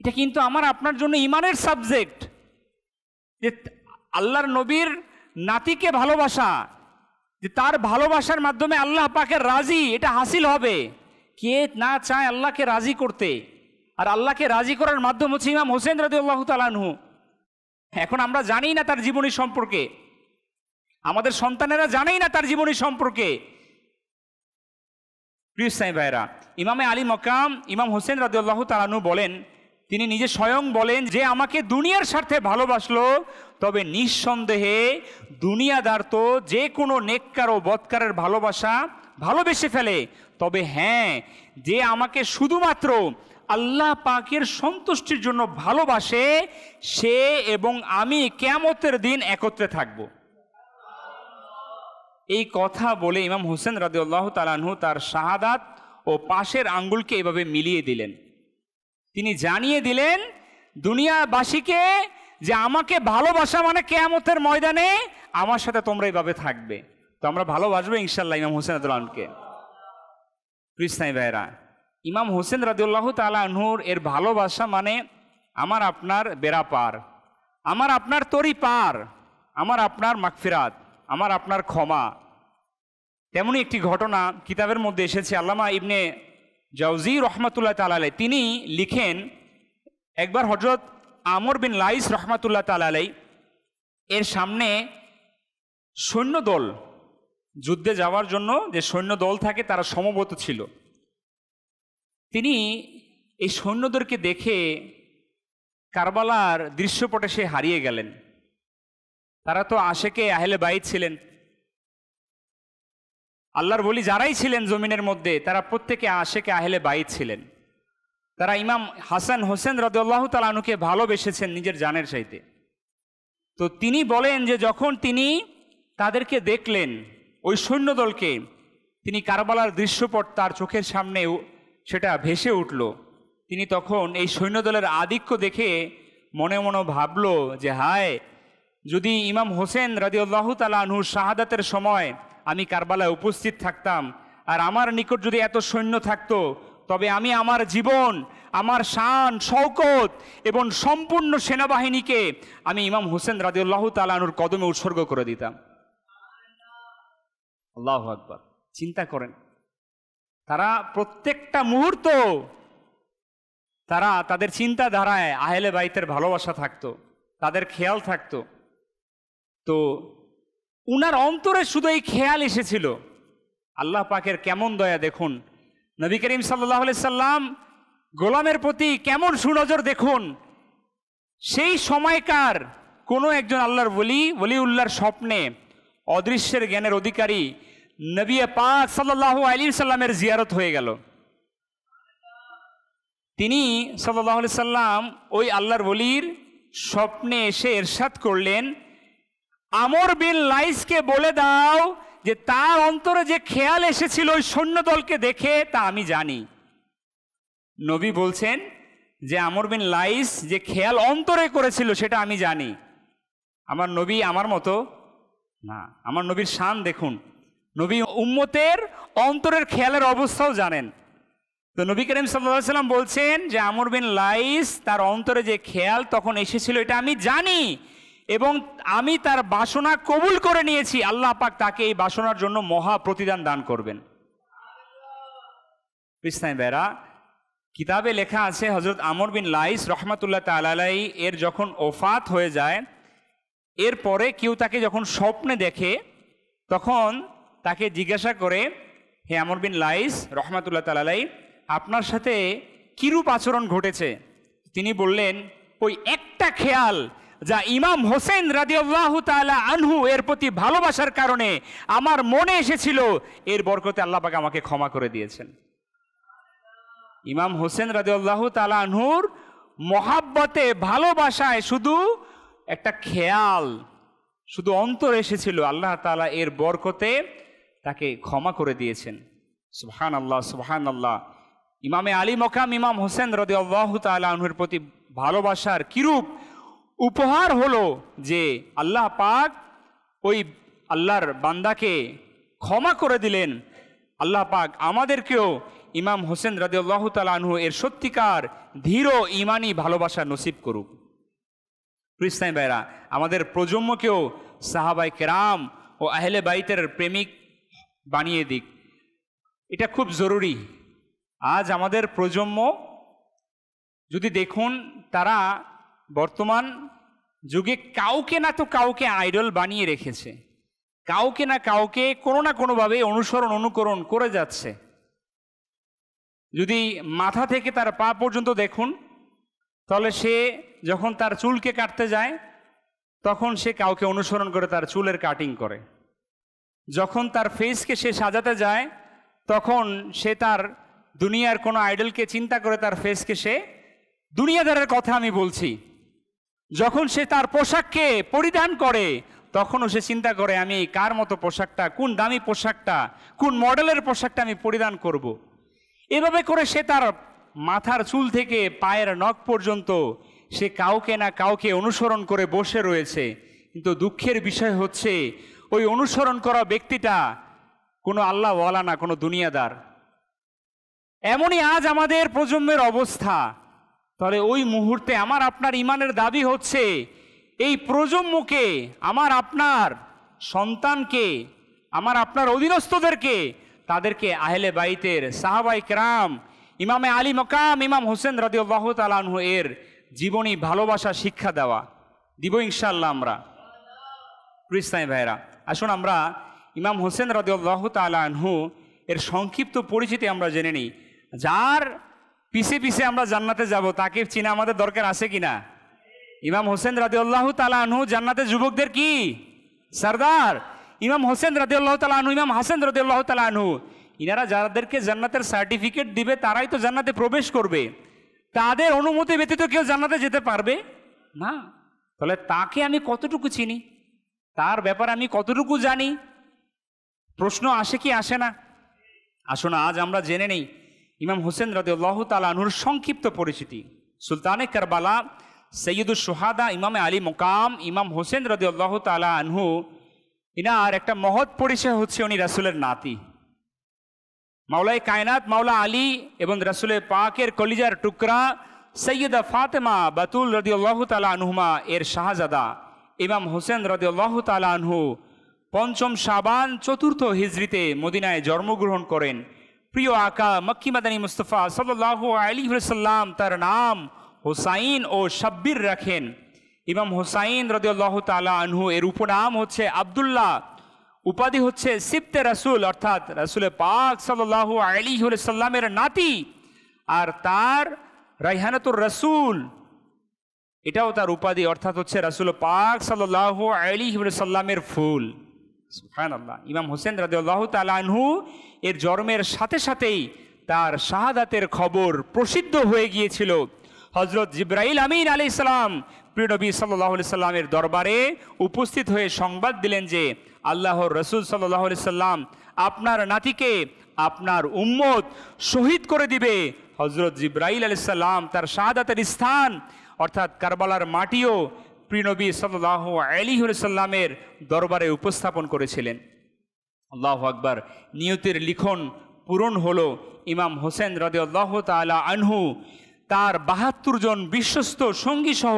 এটা কিন্তু আমার আপনার জন্য ইমানের সাবজেক্ট, যে আল্লাহর নবীর নাতিকে ভালোবাসা, যে তার ভালোবাসার মাধ্যমে আল্লাহ পাকের রাজি এটা হাসিল হবে। কে না চায় আল্লাহকে রাজি করতে, আর আল্লাহকে রাজি করার মাধ্যম হচ্ছে ইমাম হোসেন রাদিয়াল্লাহু তাআলা আনহু। এখন আমরা জানি না তার জীবনী সম্পর্কে, আমাদের সন্তানেরা জানেই না তার জীবনী সম্পর্কে। প্রিয় ইসলামী ভাইরা, ইমামে আলী মাকাম ইমাম হোসেন রাদিয়াল্লাহু তাআলা আনহু বলেন, তিনি নিজে স্বয়ং বলেন যে আমাকে দুনিয়ার স্বার্থে ভালোবাসলো, তবে নিঃসন্দেহে দুনিয়াদার তো যে কোনো নেককার ও বদকারের ভালোবাসা ভালোবেসে ফেলে, তবে হ্যাঁ, যে আমাকে শুধুমাত্র আল্লাহ পাকের সন্তুষ্টির জন্য ভালোবাসে সে এবং আমি কিয়ামতের দিন একত্রে থাকব। এই কথা বলে ইমাম হোসেন রাদিয়াল্লাহু তাআলা আনহু তার শাহাদাত ও পাশের আঙ্গুলকে এভাবে মিলিয়ে দিলেন। তিনি জানিয়ে দিলেন দুনিয়াবাসীকে যে আমাকে ভালোবাসা মানে কিয়ামতের ময়দানে আমার সাথে তোমরা এইভাবে থাকবে। তো আমরা ভালোবাসবো ইনশাআল্লাহ ইমাম হোসেন রাদিয়াল্লাহু আনহুকে। প্রিয় ইসলামী ভাইরা, ইমাম হোসেন রাদিয়াল্লাহু তাআলা আনহুর এর ভালোবাসা মানে আমার আপনার বেড়া পার, আমার আপনার তরি পার, আমার আপনার মাগফিরাত, আমার আপনার ক্ষমা। তেমনই একটি ঘটনা কিতাবের মধ্যে এসেছে। আল্লামা ইবনে জাওজি রহমাতুল্লাহ তাআলা আলাইহি তিনি লিখেন, একবার হযরত আমর বিন লাইস রহমাতুল্লাহ তাআলা আলাইহি এর সামনে সৈন্যদল, যুদ্ধে যাওয়ার জন্য যে সৈন্যদল থাকে তারা সমবেত ছিল। তিনি এই সৈন্যদেরকে দেখে কারবালার দৃশ্যপটে সে হারিয়ে গেলেন। তারা তো আশেকে আহলে বাইত ছিলেন, আল্লাহর ওলি যারাই ছিলেন জমিনের মধ্যে তারা প্রত্যেকে আশেকে আহলে বাইত ছিলেন। তারা ইমাম হাসান হোসেন রাদিয়াল্লাহু তাআলা আনহুকে ভালোবেসেছেন নিজের জানের চাইতে। তো তিনি বলেন যে যখন তিনি তাদেরকে দেখলেন, ওই সৈন্যদলকে, তিনি কারবালার দৃশ্যপট তার চোখের সামনে সেটা ভেসে উঠল। তিনি তখন এই সৈন্যদলের আধিক্য দেখে মনে মনে ভাবল যে হায়, যদি ইমাম হোসেন রাদিয়াল্লাহু তাআলা আনহু শাহাদাতের সময় আমি কারবালায় উপস্থিত থাকতাম আর আমার নিকট যদি এত সৈন্য থাকতো, তবে আমি আমার জীবন, আমার শান শওকত এবং সম্পূর্ণ সেনাবাহিনীকে আমি ইমাম হোসেন রাদিয়াল্লাহু তাআলা আনহুর কদমে উৎসর্গ করে দিতাম। আল্লাহু আকবার। চিন্তা করেন, তারা প্রত্যেকটা মুহূর্ত তারা তাদের চিন্তাধারায় আহলে বাইতের ভালোবাসা থাকতো, তাদের খেয়াল থাকতো। তো উনার অন্তরে শুধু এই খেয়াল এসেছিল। আল্লাহ পাকের কেমন দয়া দেখুন, নবী করিম সাল্লাল্লাহু আলাইহি সাল্লাম গোলামের প্রতি কেমন সুনজর দেখুন। সেই সময়কার কোনো একজন আল্লাহর ওলিউল্লাহর স্বপ্নে অদৃশ্যের জ্ঞানের অধিকারী নবী পাক সাল্লাল্লাহু আলাইহি সাল্লামের জিয়ারত হয়ে গেল। তিনি সাল্লাল্লাহু আলাইহি সাল্লাম ওই আল্লাহর ওলির স্বপ্নে এসে ইরশাদ করলেন, আমর বিন লাইসকে বলে দাও যে তার অন্তরে যে খেয়াল এসেছিল ওই সৈন্যদলকে দেখে তা আমি জানি। নবী বলছেন যে আমর বিন লাইস যে খেয়াল অন্তরে করেছিল সেটা আমি জানি। আমার নবী আমার মতো না, আমার নবীর শান দেখুন। নবী উম্মতের অন্তরের খেয়ালের অবস্থাও জানেন। তো নবী করিম সাল্লাল্লাহু আলাইহি সাল্লাম বলছেন যে আমর বিন লাইস তার অন্তরে যে খেয়াল তখন এসেছিল এটা আমি জানি এবং আমি তার বাসনা কবুল করে নিয়েছি। আল্লাহ পাক তাকে এই বাসনার জন্য মহা প্রতিদান দান করবেন। ইসলাম ভাইরা, কিতাবে লেখা আছে হযরত আমর বিন লাইস রহমাতুল্লাহ তাআলা আলাইহি এর যখন ওফাত হয়ে যায়, এরপরে কেউ তাকে যখন স্বপ্নে দেখে তখন তাকে জিজ্ঞাসা করে, হে আমর বিন লাইস রহমাতুল্লাহ তাআলা আলাইহি, আপনার সাথে কিরূপ আচরণ ঘটেছে? তিনি বললেন, ওই একটা খেয়াল যা ইমাম হোসেন রাদিয়াল্লাহু তাআলা আনহু এর প্রতি ভালোবাসার কারণে আমার মনে এসেছিল, এর বরকতে আল্লাহ পাক আমাকে ক্ষমা করে দিয়েছেন। ইমাম হোসেন রাদিয়াল্লাহু তাআলা আনহুর মহাব্বতে, ভালোবাসায় শুধু একটা খেয়াল, শুধু অন্তর এসেছিল, আল্লাহ তাআলা এর বরকতে তাকে ক্ষমা করে দিয়েছেন। সুবহানাল্লাহ, সুবহানাল্লাহ। ইমামে আলী মকাম ইমাম হোসেন রাদিয়াল্লাহু তাআলা আনহুর প্রতি ভালোবাসার কিরূপ উপহার হলো যে আল্লাহ পাক ওই আল্লাহর বান্দাকে ক্ষমা করে দিলেন। আল্লাহ পাক আমাদেরকেও ইমাম হোসেন রাদিয়াল্লাহু তাআলা আনহু এর সত্যিকার ধীর ঈমানি ভালোবাসা নসিব করুক। ইসলাম ভাইরা, আমাদের প্রজন্মকেও সাহাবায়ে কেরাম ও আহলে বাইতের প্রেমিক বানিয়ে দিক, এটা খুব জরুরি। আজ আমাদের প্রজন্ম যদি দেখুন, তারা বর্তমান যুগে কাউকে না তো কাউকে আইডল বানিয়ে রেখেছে, কাউকে না কাউকে কোনো না কোনোভাবে অনুকরণ করে যাচ্ছে। যদি মাথা থেকে তার পা পর্যন্ত দেখুন, তাহলে সে যখন তার চুলকে কাটতে যায় তখন সে কাউকে অনুসরণ করে তার চুলের কাটিং করে। যখন তার ফেসকে সে সাজাতে যায় তখন সে তার দুনিয়ার কোনো আইডলকে চিন্তা করে তার ফেসকে সে, দুনিয়াদারের কথা আমি বলছি, যখন সে তার পোশাককে পরিধান করে তখনও সে চিন্তা করে আমি কার মতো পোশাকটা, কোন দামি পোশাকটা, কোন মডেলের পোশাকটা আমি পরিধান করব। এভাবে করে সে তার মাথার চুল থেকে পায়ের নখ পর্যন্ত সে কাউকে না কাউকে অনুসরণ করে বসে রয়েছে। কিন্তু দুঃখের বিষয় হচ্ছে ওই অনুসরণ করা ব্যক্তিটা কোনো আল্লাহওয়ালা না, কোনো দুনিয়াদার। এমনই আজ আমাদের প্রজন্মের অবস্থা। তাহলে ওই মুহূর্তে আমার আপনার ইমানের দাবি হচ্ছে এই প্রজন্মকে, আমার আপনার সন্তানকে, আমার আপনার অধীনস্থদেরকে, তাদেরকে আহলে বাইতের সাহাবায়ে কেরাম, ইমামে আলী মকাম ইমাম হোসেন রাদিয়াল্লাহু তাআলা আনহু এর জীবনী ভালোবাসা শিক্ষা দেওয়া দিব ইনশাআল্লাহ আমরা। ইসলামী ভাইরা, আসুন আমরা ইমাম হোসেন রাদিয়াল্লাহু তাআলা আনহু এর সংক্ষিপ্ত পরিচিতি আমরা জেনে নিই। যার পিছে পিছে আমরা জান্নাতে যাব তাকে চিনা আমাদের দরকার আছে কিনা? ইমাম হোসেন রাদিয়াল্লাহু তাআলা আনহু জান্নাতের যুবকদের কি সরদার। ইমাম হোসেন রাদিয়াল্লাহু তাআলা আনহু, ইমাম হাসান রাদিয়াল্লাহু তাআলা আনহু, ইনারা যাদেরকে জান্নাতের সার্টিফিকেট দিবে তারাই তো জান্নাতে প্রবেশ করবে। তাদের অনুমতি ব্যতীত কেউ জান্নাতে যেতে পারবে না। তাহলে তাকে আমি কতটুকু চিনি, তার ব্যাপারে আমি কতটুকু জানি, প্রশ্ন আসে কি আসে না? আসুন আজ আমরা জেনে নেই ইমাম হোসেন রাদিয়াল্লাহু তাআলা আনহুর সংক্ষিপ্ত পরিচিতি। সুলতানে কারবালা, সৈয়দুশ শুহাদা, ইমামে আলী মুকাম ইমাম হোসেন রাদিয়াল্লাহু তাআলা আনহু, ইনার একটা মহৎ পরিচয় হচ্ছে উনি রাসূলের নাতি, মাওলায়ে কায়নাত মাওলা আলী এবং রাসূলের পাকের কলিজার টুকরা সৈয়দা ফাতেমা বাতুল রাদিয়াল্লাহু তাআলা আনহুমা এর শাহজাদা ইমাম হোসেন রাদিয়াল্লাহু তাআলা আনহু ৫ম শাবান ৪র্থ হিজরিতে মদিনায় জন্মগ্রহণ করেন। প্রিয় আকা মক্কি মাদানী মুস্তাফা সাল্লাল্লাহু আলাইহি ওয়াসাল্লাম তার নাম হোসাইন ও শাব্বির রাখেন। ইমাম হোসাইন রাদিয়াল্লাহু তাআলা আনহু এর উপনাম হচ্ছে আব্দুল্লাহ, উপাধি হচ্ছে সিবতে রাসূল, অর্থাৎ রাসূলে পাক সাল্লাল্লাহু আলাইহি ওয়াসাল্লামের নাতি। আর তার রাইহানাতুর রাসূল, এটাও তার উপাধি, অর্থাৎ হচ্ছে রাসূল পাক সাল্লাল্লাহু আলাইহি ওয়াসাল্লামের ফুল। সুবহানাল্লাহ। ইমাম হোসেন রাদিয়াল্লাহু তাআলা আনহু এর জন্মের সাথে সাথেই তার শাহাদাতের খবর প্রসিদ্ধ হয়ে গিয়েছিল। হযরত জিবরাইল আমিন আলাইহিস সালাম প্রিয় নবী সাল্লাল্লাহু আলাইহি সাল্লামের দরবারে উপস্থিত হয়ে সংবাদ দিলেন যে আল্লাহর রাসূল সাল্লাল্লাহু আলাইহি সাল্লাম আপনার নাতিকে আপনার উম্মত শহীদ করে দিবে। হযরত জিবরাইল আলাইহিস সালাম তার শাহাদাতের স্থান অর্থাৎ কারবালার মাটিও প্রিয় নবী সাল্লাল্লাহু আলাইহি ওয়াসাল্লামের দরবারে উপস্থাপন করেছিলেন। আল্লাহু আকবার। নিয়তের লিখন পূরণ হলো। ইমাম হোসেন রাদিয়াল্লাহু তাআলা আনহু তার ৭২ জন বিশ্বস্ত সঙ্গী সহ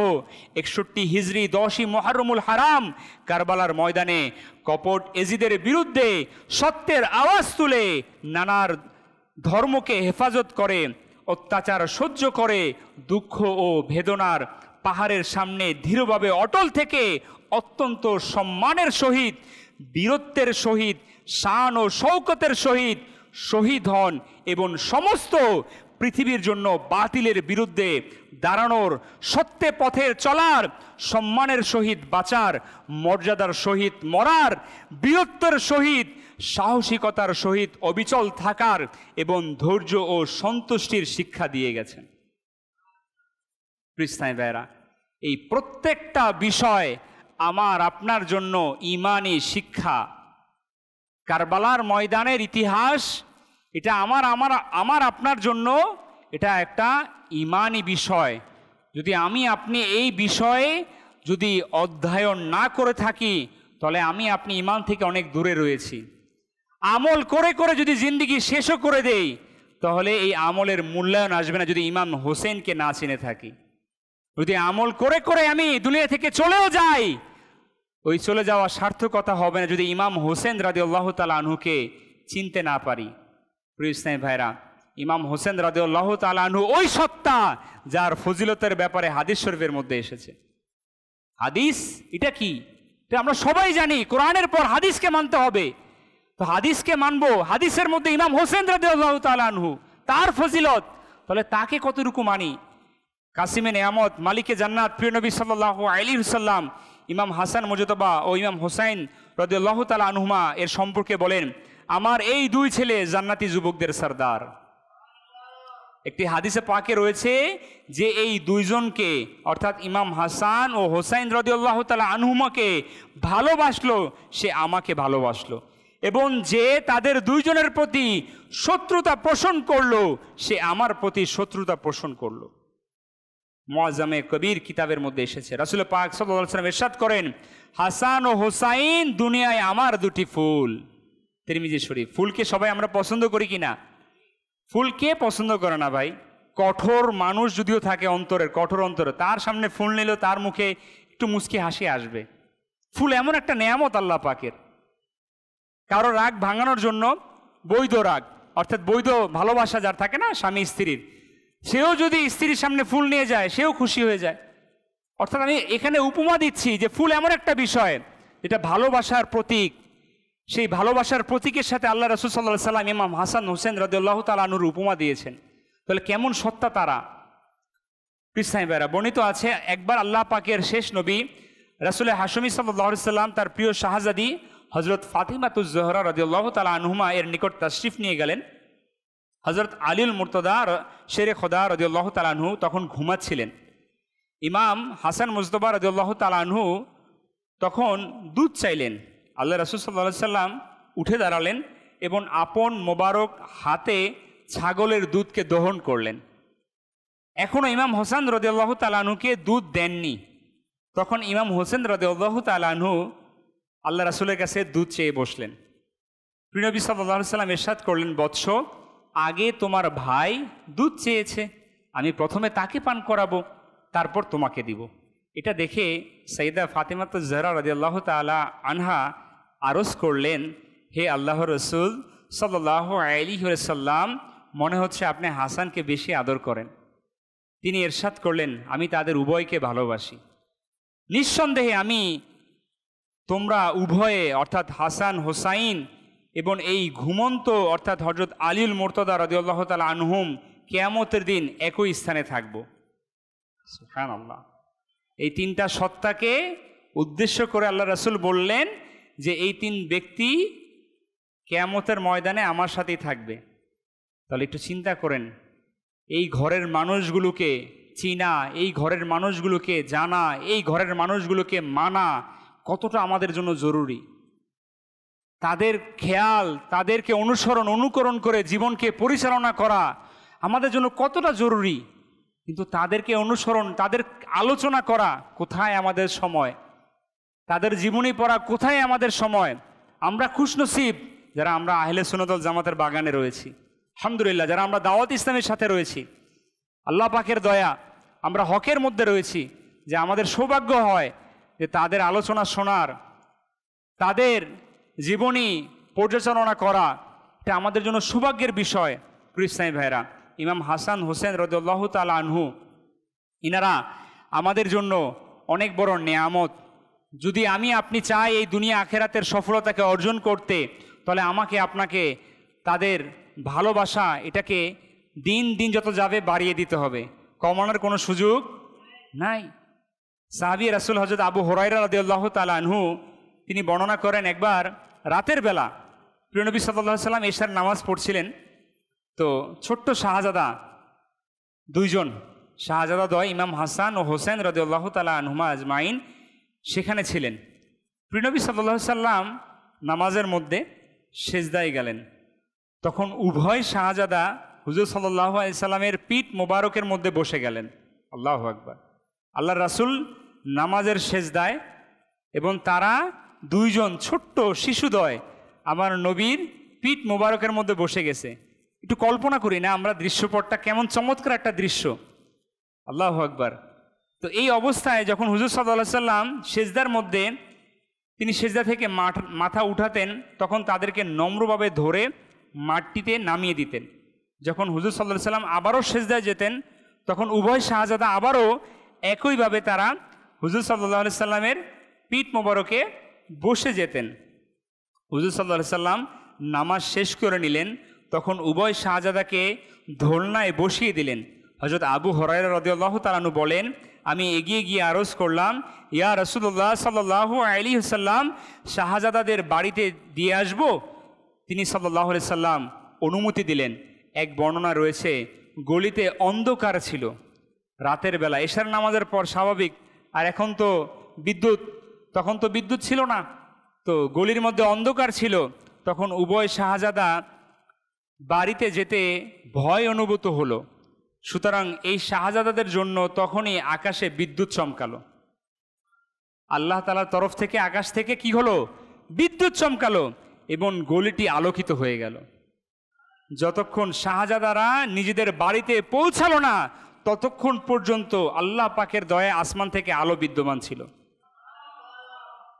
৬১ হিজরি ১০ই মুহররমুল হারাম কারবালার ময়দানে কপট এজিদের বিরুদ্ধে সত্যের আওয়াজ তুলে নানার ধর্মকে হেফাজত করে, অত্যাচার সহ্য করে, দুঃখ ও বেদনার পাহাড়ের সামনে দৃঢ়ভাবে অটল থেকে অত্যন্ত সম্মানের সহিত, বীরত্বের সহিত, শান ও শৌকতের সহিত শহীদ হন এবং সমস্ত পৃথিবীর জন্য বাতিলের বিরুদ্ধে দাঁড়ানোর, সত্যে পথের চলার, সম্মানের সহিত বাঁচার, মর্যাদার সহিত মরার, বীরত্বের সহিত সাহসিকতার সহিত অবিচল থাকার এবং ধৈর্য ও সন্তুষ্টির শিক্ষা দিয়ে গেছেন। প্রিয় ভাইরা, এই প্রত্যেকটা বিষয় আমার আপনার জন্য ঈমানি শিক্ষা। কারবালার ময়দানের ইতিহাস এটা আমার আপনার জন্য এটা একটা ঈমানি বিষয়। যদি আপনি এই বিষয়ে যদি অধ্যয়ন না করে থাকি তাহলে আপনি ঈমান থেকে অনেক দূরে রয়েছি। আমল করে করে যদি জিন্দেগি শেষও করে দেই তাহলে এই আমলের মূল্যায়ন আসবে না যদি ইমাম হোসেনকে না চিনে থাকি। যদি আমল করে করে আমি দুনিয়া থেকে চলেও যাই, ওই চলে যাওয়া সার্থকতা হবে না যদি ইমাম হোসেন রাদিয়াল্লাহু তাআলা আনহুকে চিনতে না পারি। প্রিয় ইসলামী ভাইরা, ইমাম হোসেন রাদিয়াল্লাহু তাআলা আনহু ওই সত্তা যার ফজিলতের ব্যাপারে হাদিস শরীফের মধ্যে এসেছে। হাদিস এটা কি? এটা আমরা সবাই জানি, কোরআনের পর হাদিসকে মানতে হবে। তো হাদিসকে মানবো, হাদিসের মধ্যে ইমাম হোসেন রাদিয়াল্লাহু তাআলা আনহু তার ফজিলত, তাহলে তাকে কতটুকু মানি? কাসিমে নেয়ামত, মালিকে জান্নাত প্রিয় নবী সাল্লাল্লাহু আলাইহি ওয়াসাল্লাম ইমাম হাসান মুজতবা ও ইমাম হোসাইন রাদিয়াল্লাহু তাআলা আনহুমা এর সম্পর্কে বলেন, আমার এই দুই ছেলে জান্নাতি যুবকদের সরদার। একটি হাদিসে পাকে রয়েছে যে এই দুইজনকে অর্থাৎ ইমাম হাসান ও হোসাইন রাদিয়াল্লাহু তাআলা আনহুমাকে ভালোবাসলো সে আমাকে ভালোবাসলো, এবং যে তাদের দুইজনের প্রতি শত্রুতা পোষণ করলো সে আমার প্রতি শত্রুতা পোষণ করলো। মুআজ্জামে কবির কিতাবের মধ্যে এসেছে, রাসূল পাক সাল্লাল্লাহু আলাইহি ওয়াসাল্লাম ইরশাদ করেন, হাসান ও হোসাইন দুনিয়ায় আমার দুটি ফুল। তিরমিজি শরীফ। ফুলকে সবাই আমরা পছন্দ করি কিনা? ফুলকে পছন্দ করে না ভাই। কঠোর মানুষ যদিও থাকে অন্তরের, কঠোর অন্তরে, তার সামনে ফুল নিল তার মুখে একটু মুচকি হাসি আসবে। ফুল এমন একটা নেয়ামত আল্লাহ পাকের। কারো রাগ ভাঙানোর জন্য বৈধ রাগ, অর্থাৎ বৈধ ভালোবাসা যার থাকে না স্বামী স্ত্রীর, সেও যদি স্ত্রীর সামনে ফুল নিয়ে যায় সেও খুশি হয়ে যায়। অর্থাৎ আমি এখানে উপমা দিচ্ছি যে ফুল এমন একটা বিষয় যেটা ভালোবাসার প্রতীক। সেই ভালোবাসার প্রতীকের সাথে আল্লাহ রাসূল সাল্লাল্লাহু আলাইহি সাল্লাম ইমাম হাসান হোসেন রাদিয়াল্লাহু তাআলা আনহুর উপমা দিয়েছেন। তাহলে কেমন সত্তা তারা। কৃষ্ণাই বেরা বর্ণিত আছে, একবার আল্লাহ পাকের শেষ নবী রাসূল হাশমি সাল্লাল্লাহু আলাইহি সাল্লাম তার প্রিয় শাহজাদি হযরত ফাতিমাতুজ জোহরা রাদিয়াল্লাহু তাআলা আনহুমা এর নিকট তাশরিফ নিয়ে গেলেন। হযরত আলীউল মুর্তদা শেরে খোদা রাদিয়াল্লাহু তাআলা আনহু তখন ঘুমাচ্ছিলেন। ইমাম হাসান মুজতবা রাদিয়াল্লাহু তাআলা আনহু তখন দুধ চাইলেন। আল্লাহ রাসূল সাল্লাল্লাহু আলাইহি সাল্লাম উঠে দাঁড়ালেন এবং আপন মোবারক হাতে ছাগলের দুধকে দহন করলেন। এখনও ইমাম হোসেন রাদিয়াল্লাহু তাআলা আনহুকে দুধ দেননি। তখন ইমাম হোসেন রাদিয়াল্লাহু তাআলা আনহু আল্লাহ রাসূলের কাছে দুধ চেয়ে বসলেন। প্রিয় নবী সাল্লাল্লাহু আলাইহি সাল্লাম ইরশাদ করলেন, বৎস, আগে তোমার ভাই দুধ চেয়েছে, আমি প্রথমে তাকে পান করাবো, তারপর তোমাকে দিব। এটা দেখে সাইয়্যিদা ফাতিমাতুজ জোহরা রাদিয়াল্লাহু তাআলা আনহা আরজ করলেন, হে আল্লাহর রাসূল সাল্লাল্লাহু আলাইহি ওয়াসাল্লাম, মনে হচ্ছে আপনি হাসানকে বেশি আদর করেন। তিনি ইরশাদ করলেন, আমি তাদের উভয়কে ভালোবাসি। নিঃসন্দেহে আমি তোমরা উভয়ে অর্থাৎ হাসান হোসাইন এবং এই ঘুমন্ত অর্থাৎ হযরত আলীউল মুর্তদা রাদিয়াল্লাহু তাআলা আনহুম কিয়ামতের দিন একই স্থানে থাকব। সুবহানাল্লাহ। এই তিনটা সত্তাকে উদ্দেশ্য করে আল্লাহ রাসূল বললেন যে এই তিন ব্যক্তি কিয়ামতের ময়দানে আমার সাথেই থাকবে। তাহলে একটু চিন্তা করেন, এই ঘরের মানুষগুলোকে চিনা, এই ঘরের মানুষগুলোকে জানা, এই ঘরের মানুষগুলোকে মানা কতটা আমাদের জন্য জরুরি। তাদের খেয়াল, তাদেরকে অনুকরণ করে জীবনকে পরিচালনা করা আমাদের জন্য কতটা জরুরি। কিন্তু তাদেরকে অনুসরণ, তাদের আলোচনা করা কোথায় আমাদের সময়, তাদের জীবনী পড়া কোথায় আমাদের সময়। আমরা খুশনসিব যারা আমরা আহলে সুন্নাত ওয়াল জামাতের বাগানে রয়েছি, আলহামদুলিল্লাহ, যারা আমরা দাওয়াত ইসলামের সাথে রয়েছি, আল্লাহ পাকের দয়া আমরা হকের মধ্যে রয়েছি, যে আমাদের সৌভাগ্য হয় যে তাদের আলোচনা শোনার, তাদের জীবনী পর্যালোচনা করা, এটা আমাদের জন্য সৌভাগ্যের বিষয়। কৃষ্ণাই ভাইরা, ইমাম হাসান হোসেন রাদিয়াল্লাহু তাআলা আনহু ইনারা আমাদের জন্য অনেক বড় নেয়ামত। যদি আমি আপনি চাই এই দুনিয়া আখেরাতের সফলতাকে অর্জন করতে, তাহলে আমাকে আপনাকে তাদের ভালোবাসা এটাকে দিন দিন যত যাবে বাড়িয়ে দিতে হবে, কমানোর কোনো সুযোগ নাই। সাহাবী রাসূল হযরত আবু হুরায়রা রাদিয়াল্লাহু তাআলা আনহু তিনি বর্ণনা করেন, একবার রাতের বেলা প্রিয় নবী সাল্লাল্লাহু আলাইহি সাল্লাম এশার নামাজ পড়ছিলেন। তো ছোট্ট শাহজাদা দুইজন শাহজাদাদ্বয় ইমাম হাসান ও হোসেন রাদিয়াল্লাহু তাআলা আনহুমা আজমাইন সেখানে ছিলেন। প্রিয় নবী সাল্লাল্লাহু আলাইহি সাল্লাম নামাজের মধ্যে সেজদায় গেলেন। তখন উভয় শাহজাদা হুজুর সাল্লাল্লাহু আলাইহি সাল্লামের পিঠ মোবারকের মধ্যে বসে গেলেন। আল্লাহু আকবার। আল্লাহর রাসূল নামাজের সেজদায় এবং তারা দুইজন ছোট্ট শিশুদ্বয় আমার নবীর পিঠ মোবারকের মধ্যে বসে গেছে। একটু কল্পনা করি না আমরা দৃশ্যপটটা কেমন চমৎকার একটা দৃশ্য। আল্লাহু আকবার। তো এই অবস্থায় যখন হুজুর সাল্লাল্লাহু আলাইহি সাল্লাম সেজদার মধ্যে তিনি সেজদা থেকে মাথা উঠাতেন, তখন তাদেরকে নম্রভাবে ধরে মাটিতে নামিয়ে দিতেন। যখন হুজুর সাল্লাল্লাহু আলাইহি সাল্লাম আবারও সেজদায় যেতেন, তখন উভয় শাহজাদা আবারও একইভাবে তারা হুজুর সাল্লাল্লাহু আলাইহি সাল্লামের পিঠ মোবারকে বসে যেতেন। হুজুর সাল্লাল্লাহু আলাইহি সাল্লাম নামাজ শেষ করে নিলেন, তখন উভয় শাহজাদাকে দোলনায় বসিয়ে দিলেন। হযরত আবু হুরায়রা রাদিয়াল্লাহু তাআলা আনহু বলেন, আমি এগিয়ে গিয়ে আরজ করলাম, ইয়া রাসূলুল্লাহ সাল্লাল্লাহু আলাইহি ওয়াসাল্লাম, শাহজাদাদের বাড়িতে দিয়ে আসব? তিনি সাল্লাল্লাহু আলাইহি সাল্লাম অনুমতি দিলেন। এক বর্ণনা রয়েছে গলিতে অন্ধকার ছিল, রাতের বেলা এশার নামাজের পর স্বাভাবিক, আর এখন তো বিদ্যুৎ, তখন তো বিদ্যুৎ ছিল না, তো গলির মধ্যে অন্ধকার ছিল। তখন উভয় শাহজাদা বাড়িতে যেতে ভয় অনুভূত হলো। সুতরাং এই শাহজাদাদের জন্য তখনই আকাশে বিদ্যুৎ চমকালো। আল্লাহ তাআলার তরফ থেকে আকাশ থেকে কি হলো? বিদ্যুৎ চমকালো এবং গলিটি আলোকিত হয়ে গেল। যতক্ষণ শাহজাদারা নিজেদের বাড়িতে পৌঁছালো না, ততক্ষণ পর্যন্ত আল্লাহ পাকের দয়ায় আসমান থেকে আলো বিদ্যমান ছিল।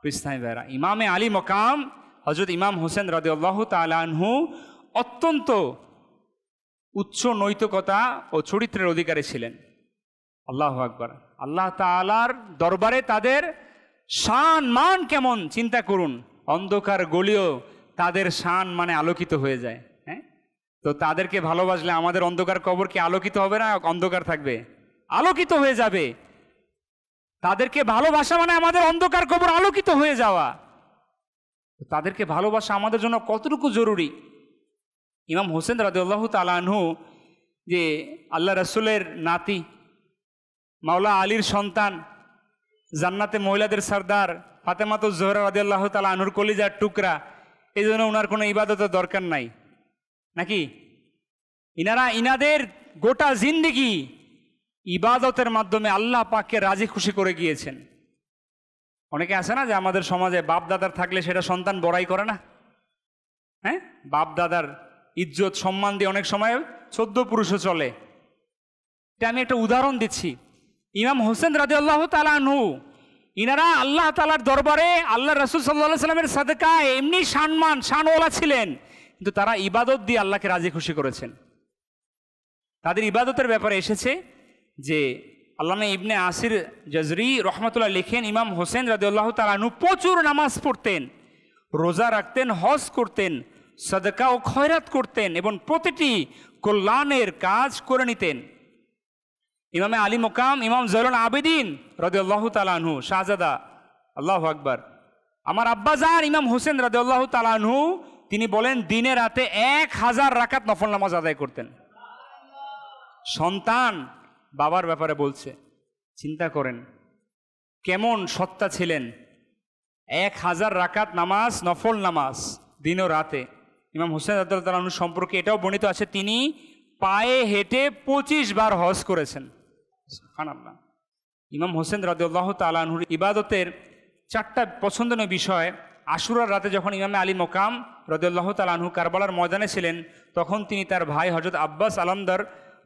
ইসলামী ভাইরা, ইমামে আলী মকাম হযরত ইমাম হোসেন রাদিয়াল্লাহু তাআলা আনহু অত্যন্ত উচ্চ নৈতিকতা ও চরিত্রের অধিকারী ছিলেন। আল্লাহু আকবার। আল্লাহ তাআলার দরবারে তাদের শান মান কেমন চিন্তা করুন, অন্ধকার গলিও তাদের শান মানে আলোকিত হয়ে যায়। হ্যাঁ, তো তাদেরকে ভালোবাসলে আমাদের অন্ধকার কবর কি আলোকিত হবে না অন্ধকার থাকবে? আলোকিত হয়ে যাবে। তাদেরকে ভালোবাসা মানে আমাদের অন্ধকার কবর আলোকিত হয়ে যাওয়া। তাদেরকে ভালোবাসা আমাদের জন্য কতটুকু জরুরি। ইমাম হোসেন রাদিয়াল্লাহু তাআলা আনহু যে আল্লাহ রাসূলের নাতি, মাওলা আলীর সন্তান, জান্নাতে মহিলাদের সরদার ফাতেমাতুজ জোহরা রাদিয়াল্লাহু তাআলা আনহুর কলিজার টুকরা, এই জন্য ওনার কোনো ইবাদতের দরকার নাই নাকি? ইনাদের গোটা জিন্দেগি ইবাদতের মাধ্যমে আল্লাহ পাককে রাজি খুশি করে গিয়েছেন। অনেকে আছে না যে আমাদের সমাজে বাপ দাদার থাকলে সেটা সন্তান বড়াই করে না। হ্যাঁ, বাপ দাদার ইজ্জত সম্মান দিয়ে অনেক সময় 14 পুরুষও চলে। এটা আমি একটা উদাহরণ দিচ্ছি। ইমাম হোসেন রাদিয়াল্লাহু তাআলা আনহু ইনারা আল্লাহ তাআলার দরবারে আল্লাহ রাসূল সাল্লাল্লাহু আলাইহি সাল্লামের সাদকায় এমনি শানওয়ালা ছিলেন, কিন্তু তারা ইবাদত দিয়ে আল্লাহকে রাজি খুশি করেছেন। তাদের ইবাদতের ব্যাপারে এসেছে যে আল্লামা ইবনে আসির জাজরি রহমাতুল্লাহ লিখেন, ইমাম হোসেন রাদিয়াল্লাহু তাআলা আনহু প্রচুর নামাজ পড়তেন, রোজা রাখতেন, হজ করতেন, সাদকা ও খয়রাত করতেন এবং প্রতিটি কল্যাণের কাজ করে নিতেন। ইমামে আলী মকাম ইমাম জয়নুল আবেদিন রাদিয়াল্লাহু তাআলা আনহু শাহজাদা, আল্লাহু আকবার, আমার আব্বাজান ইমাম হোসেন রাদিয়াল্লাহু তাআলা আনহু তিনি বলেন দিনে রাতে 1000 রাকাত নফল নামাজ আদায় করতেন। সন্তান বাবার ব্যাপারে বলছে, চিন্তা করেন কেমন সত্তা ছিলেন। 1000 রাকাত নামাজ, নফল নামাজ দিন ও রাতে। ইমাম হোসেন রাদিয়াল্লাহু তাআলা আনহু সম্পর্কে এটাও বর্ণিত আছে তিনি পায়ে হেঁটে 25 বার হজ করেছেন। সুবহানাল্লাহ। ইমাম হোসেন রাদিয়াল্লাহু তাআলা আনহুর ইবাদতের 4টা পছন্দনীয় বিষয়। আশুরার রাতে যখন ইমামে আলী মকাম রাদিয়াল্লাহু তাআলা আনহু কারবালার ময়দানে ছিলেন, তখন তিনি তার ভাই হযরত আব্বাস আলমদার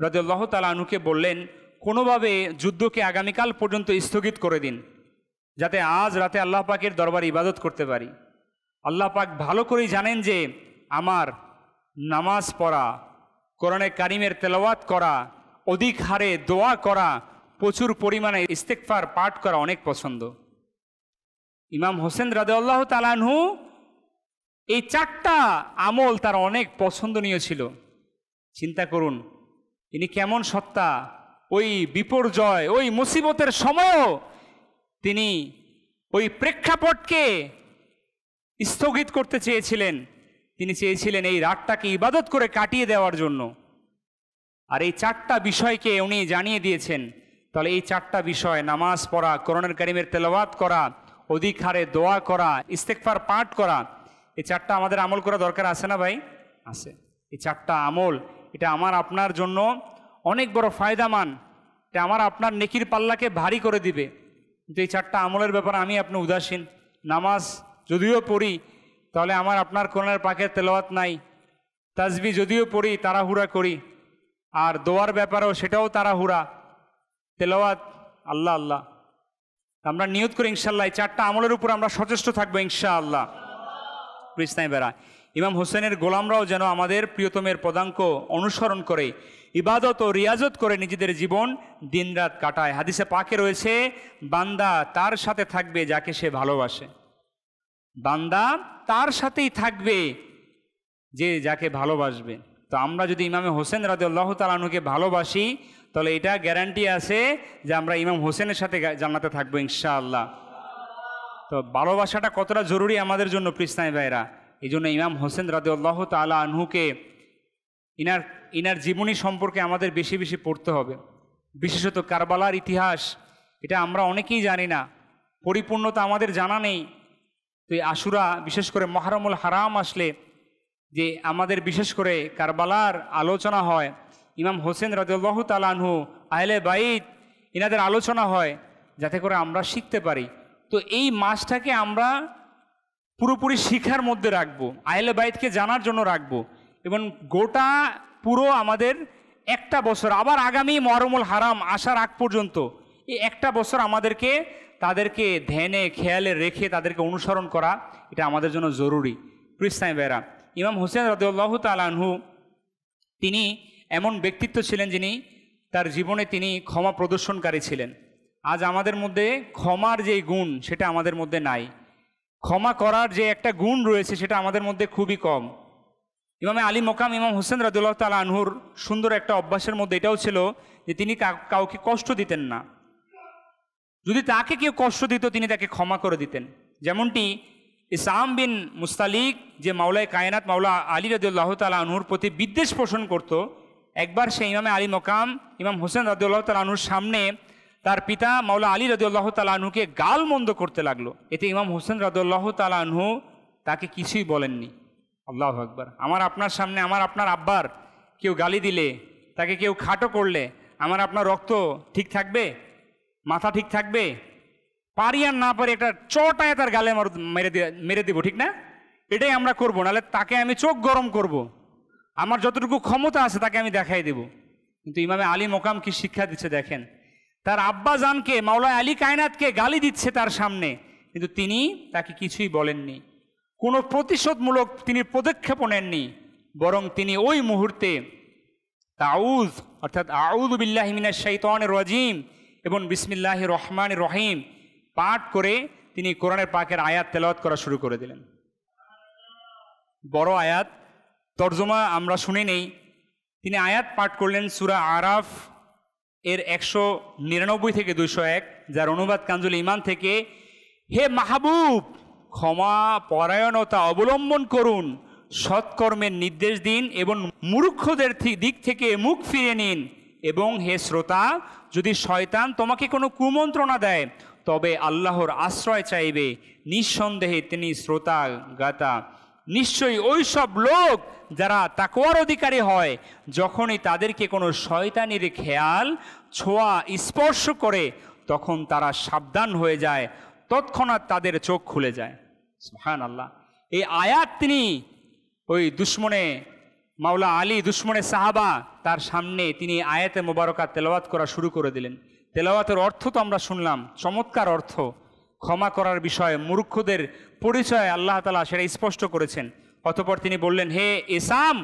রাদিয়াল্লাহু তাআলা আনহুকে বললেন, কোনোভাবে যুদ্ধকে আগামীকাল পর্যন্ত স্থগিত করে দিন, যাতে আজ রাতে আল্লাহ পাকের দরবারে ইবাদত করতে পারি। আল্লাহ পাক ভালো করেই জানেন যে আমার নামাজ পড়া, কোরআনে কারিমের তেলাওয়াত করা, অধিক হারে দোয়া করা, প্রচুর পরিমাণে ইস্তেগফার পাঠ করা অনেক পছন্দ। ইমাম হোসেন রাদিয়াল্লাহু তাআলা আনহু এই 4টা আমল তার অনেক পছন্দনীয় ছিল। চিন্তা করুন ইনি কেমন সত্তা। ওই বিপর্যয়, ওই মুসিবতের সময়ও তিনি ওই প্রেক্ষাপটকে স্থগিত করতে চেয়েছিলেন। তিনি চেয়েছিলেন এই রাতটাকে ইবাদত করে কাটিয়ে দেওয়ার জন্য। আর এই 4টা বিষয়কে উনি জানিয়ে দিয়েছেন। তাহলে এই 4টা বিষয়, নামাজ পড়া, কোরআনের কারিমের তেলাওয়াত করা, অধিক হারে দোয়া করা, ইস্তেগফার পাঠ করা, এই 4টা আমাদের আমল করা দরকার আছে না ভাই? আছে। এই 4টা আমল এটা আমার আপনার জন্য অনেক বড় ফায়দামান। এটা আমার আপনার নেকির পাল্লাকে ভারী করে দিবে। কিন্তু এই 4টা আমলের ব্যাপারে আমি আপনি উদাসীন। নামাজ যদিও পড়ি তাহলে আমার আপনার কোরআনের পাকের তেলাওয়াত নাই, তাসবিহ যদিও পড়ি তাড়াহুড়া করি, আর দোয়ার ব্যাপারেও সেটাও তাড়াহুড়া, তেলাওয়াত আল্লাহ আল্লাহ। আমরা নিয়ত করি ইনশাআল্লাহ এই 4টা আমলের উপর আমরা সচেষ্ট থাকবো ইনশাআল্লাহ। কৃষ্ণাই বেড়া ইমাম হোসেনের গোলামরাও যেন আমাদের প্রিয়তমের পদাঙ্ক অনুসরণ করে ইবাদত ও রিয়াজত করে নিজেদের জীবন দিনরাত কাটায়। হাদিসে পাকে রয়েছে, বান্দা তার সাথে থাকবে যাকে সে ভালোবাসে। বান্দা তার সাথেই থাকবে যে যাকে ভালোবাসবে। তো আমরা যদি ইমামে হোসেন রাদিয়াল্লাহু তাআলা আনহুকে ভালোবাসি তাহলে এটা গ্যারান্টি আছে যে আমরা ইমাম হোসেনের সাথে জান্নাতে থাকবো ইনশাআল্লাহ। তো ভালোবাসাটা কতটা জরুরি আমাদের জন্য কৃষ্ণাই ভাইরা। এই জন্য ইমাম হোসেন রাদিয়াল্লাহু তাআলা আনহুকে ইনার জীবনী সম্পর্কে আমাদের বেশি বেশি পড়তে হবে। বিশেষত কারবালার ইতিহাস এটা আমরা অনেকেই জানি না, পরিপূর্ণতা আমাদের জানা নেই। তো এই আশুরা, বিশেষ করে মুহররমুল হারাম আসলে যে আমাদের বিশেষ করে কারবালার আলোচনা হয়, ইমাম হোসেন রাদিয়াল্লাহু তাআলা আনহু, আহলে বাইত ইনাদের আলোচনা হয়, যাতে করে আমরা শিখতে পারি। তো এই মাসটাকে আমরা পুরোপুরি শিখার মধ্যে রাখবো, আহলে বাইতকে জানার জন্য রাখবো, এবং গোটা পুরো আমাদের একটা বছর, আবার আগামী মুহররমুল হারাম আসার আগ পর্যন্ত এই একটা বছর আমাদেরকে তাদেরকে ধ্যানে খেয়ালে রেখে তাদেরকে অনুসরণ করা এটা আমাদের জন্য জরুরি। প্রিয় ভাইরা, ইমাম হোসেন রাদিয়াল্লাহু তাআলা আনহু তিনি এমন ব্যক্তিত্ব ছিলেন যিনি তার জীবনে তিনি ক্ষমা প্রদর্শনকারী ছিলেন। আজ আমাদের মধ্যে ক্ষমার যে গুণ সেটা আমাদের মধ্যে নাই, ক্ষমা করার যে একটা গুণ রয়েছে সেটা আমাদের মধ্যে খুবই কম। ইমামে আলী মকাম ইমাম হোসেন রাদিয়াল্লাহু তাআলা আনহুর সুন্দর একটা অভ্যাসের মধ্যে এটাও ছিল যে তিনি কাউকে কষ্ট দিতেন না। যদি তাকে কেউ কষ্ট দিত তিনি তাকে ক্ষমা করে দিতেন। যেমনটি ইসহাম বিন মুস্তালিক যে মাওলায়ে কায়নাত মাওলা আলী রাদিয়াল্লাহু তাআলা আনহুর প্রতি বিদ্বেষ পোষণ করত, একবার সে ইমামে আলী মকাম ইমাম হোসেন রাদিয়াল্লাহু তাআলা আনহুর সামনে তার পিতা মাওলা আলী রাদিয়াল্লাহু তাআলা আনহুকে গালমন্দ করতে লাগলো। এতে ইমাম হোসেন রাদিয়াল্লাহু তাআলা আনহু তাকে কিছুই বলেননি। আল্লাহু আকবার। আমার আপনার সামনে আমার আপনার আব্বার কেউ গালি দিলে, তাকে কেউ খাটো করলে আমার আপনার রক্ত ঠিক থাকবে, মাথা ঠিক থাকবে? পারি আর না পারি একটা চটায় তার গালে মেরে দিব, ঠিক না? এটাই আমরা করবো, নাহলে তাকে আমি চোখ গরম করব, আমার যতটুকু ক্ষমতা আছে তাকে আমি দেখাই দেব। কিন্তু ইমামে আলী মকাম কি শিক্ষা দিচ্ছে দেখেন, তার আব্বা জানকে মাওলানা আলী কায়নাতকে গালি দিচ্ছে তার সামনে, কিন্তু তিনি তাকে কিছুই বলেননি, কোনো প্রতিশোধমূলক তিনি পদক্ষেপও নেননি, বরং তিনি ওই মুহূর্তে তাউজ অর্থাৎ আউযু বিল্লাহি মিনাশ শাইতানির রাজিম এবং বিসমিল্লাহির রহমানির রহিম পাঠ করে তিনি কোরআনের পাকের আয়াত তেলাওয়াত করা শুরু করে দিলেন। বড় আয়াত, তর্জমা আমরা শুনে নেই। তিনি আয়াত পাঠ করলেন সূরা আরাফ এর 199 থেকে 201, যার অনুবাদ কানজুল ইমান থেকে, হে মাহবুব ক্ষমা পরায়ণতা অবলম্বন করুন, সৎকর্মের নির্দেশ দিন এবং মূর্খদের দিক থেকে মুখ ফিরে নিন, এবং হে শ্রোতা যদি শয়তান তোমাকে কোনো কুমন্ত্রণা দেয় তবে আল্লাহর আশ্রয় চাইবে, নিঃসন্দেহে তিনি শ্রোতা গাতা। নিশ্চয়ই ওই সব লোক যারা তাকওয়ার অধিকারী হয় যখনই তাদেরকে কোনো শয়তানির খেয়াল ছোঁয়া স্পর্শ করে তখন তারা সাবধান হয়ে যায়, তৎক্ষণাৎ তাদের চোখ খুলে যায়। সুবহানাল্লাহ। এই আয়াত তিনি ওই দুশ্মনে মাওলা আলী দুশ্মনে সাহাবা তার সামনে তিনি আয়াতে মোবারকা তেলাওয়াত করা শুরু করে দিলেন। তেলাওয়াতের অর্থ তো আমরা শুনলাম, চমৎকার অর্থ, ক্ষমা করার বিষয়ে মূর্খদের পরিচয় আল্লাহ তাআলা সেটা স্পষ্ট করেছেন। অতঃপর তিনি বললেন, হে ইসহাম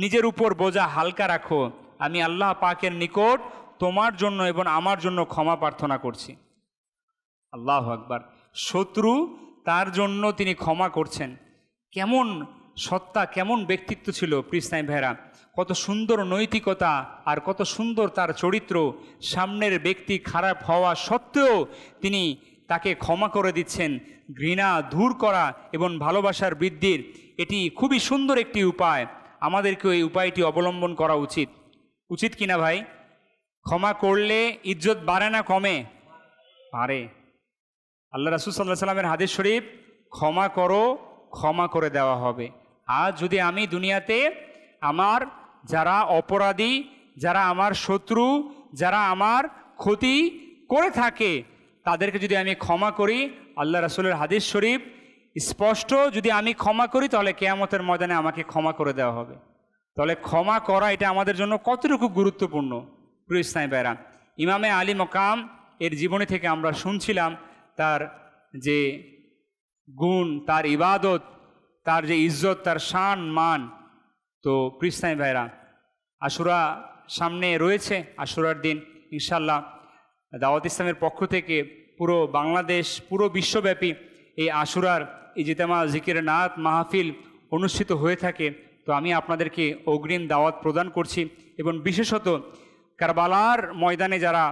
নিজের উপর বোঝা হালকা রাখো, আমি আল্লাহ পাকের নিকট তোমার জন্য এবং আমার জন্য ক্ষমা প্রার্থনা করছি। আল্লাহু আকবার। শত্রু তার জন্য তিনি ক্ষমা করছেন। কেমন সত্তা, কেমন ব্যক্তিত্ব ছিল প্রিয় ভাইরা, কত সুন্দর নৈতিকতা আর কত সুন্দর তার চরিত্র। সামনের ব্যক্তি খারাপ হওয়া সত্ত্বেও তিনি তাকে ক্ষমা করে দিচ্ছেন। ঘৃণা দূর করা এবং ভালোবাসার বৃদ্ধির এটি খুবই সুন্দর একটি উপায়। আমাদেরকে এই উপায়টি অবলম্বন করা উচিত, উচিত কিনা ভাই? ক্ষমা করলে ইজ্জত বাড়ে না কমে? বাড়ে। আল্লাহ রাসূল সাল্লাল্লাহু আলাইহি ওয়াসাল্লামের হাদিস শরীফ, ক্ষমা করো ক্ষমা করে দেওয়া হবে। আজ যদি আমি দুনিয়াতে আমার যারা অপরাধী, যারা আমার শত্রু, যারা আমার ক্ষতি করে থাকে তাদেরকে যদি আমি ক্ষমা করি, আল্লাহ রাসূলের হাদিস শরীফ স্পষ্ট, যদি আমি ক্ষমা করি তাহলে কিয়ামতের ময়দানে আমাকে ক্ষমা করে দেওয়া হবে। তাহলে ক্ষমা করা এটা আমাদের জন্য কতটুকু গুরুত্বপূর্ণ প্রিয় ইসলামী ভাইরা। ইমামে আলী মকাম এর জীবনী থেকে আমরা শুনছিলাম তার যে গুণ, তার ইবাদত, তার যে ইজ্জত, তার শান মান। তো প্রিয় ইসলামী ভাইরা, আশুরা সামনে রয়েছে, আশুরার দিন ইনশাল্লাহ দাওয়াত ইসলামের পক্ষ থেকে পুরো বাংলাদেশ, পুরো বিশ্বব্যাপী এই আশুরার ইজতেমা, জিকির, নাত, মাহফিল অনুষ্ঠিত হয়ে থাকে। তো আমি আপনাদেরকে অগ্রিম দাওয়াত প্রদান করছি, এবং বিশেষত কারবালার ময়দানে যারা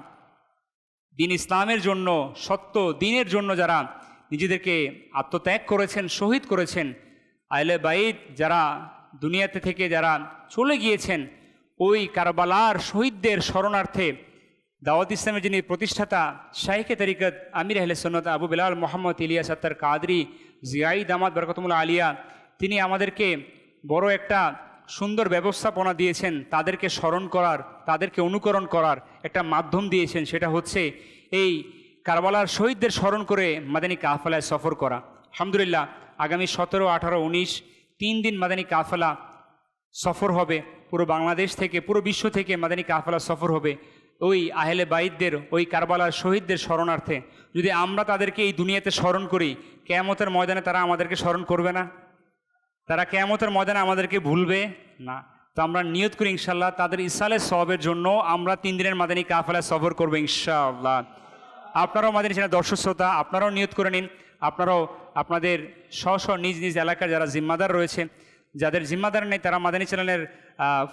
দিন ইসলামের জন্য, সত্য দিনের জন্য যারা নিজেদেরকে আত্মত্যাগ করেছেন, শহীদ করেছেন, আহলে বাইত যারা দুনিয়াতে থেকে যারা চলে গিয়েছেন, ওই কারবালার শহীদদের স্মরণার্থে দাওয়াত ইসলামের যিনি প্রতিষ্ঠাতা শাইখে তরিকত আমির আহলে সুন্নাত আবু বেলাল মোহাম্মদ ইলিয়াস আত্তার কাদরি জিয়াই দামাত বরকতুল্লাহ আলিয়া, তিনি আমাদেরকে বড় একটা সুন্দর ব্যবস্থাপনা দিয়েছেন। তাদেরকে স্মরণ করার, তাদেরকে অনুকরণ করার একটা মাধ্যম দিয়েছেন, সেটা হচ্ছে এই কারবালার শহীদদের স্মরণ করে মাদানী কাফেলায় সফর করা। আলহামদুলিল্লাহ আগামী 17, 18, 19 3 দিন মাদানী কাফেলা সফর হবে। পুরো বাংলাদেশ থেকে, পুরো বিশ্ব থেকে মাদানী কাফেলা সফর হবে। ওই আহলে বাইতদের, ওই কারবালার শহীদদের স্মরণার্থে যদি আমরা তাদেরকে এই দুনিয়াতে স্মরণ করি, কিয়ামতের ময়দানে তারা আমাদেরকে স্মরণ করবে না? তারা কিয়ামতের ময়দানে আমাদেরকে ভুলবে না? তো আমরা নিয়ত করি ইনশাআল্লাহ তাদের ইসালের সওয়াবের জন্য আমরা 3 দিনের মাদানী কাফেলা সফর করবো ইনশাআল্লাহ। আপনারাও মাদানী চ্যানেল দর্শক শ্রোতা, আপনারাও নিয়ত করে নিন। আপনারাও আপনাদের স্ব নিজ নিজ এলাকার যারা জিম্মাদার রয়েছে, যাদের জিম্মাদার নেই, তারা মাদানী চ্যানেলের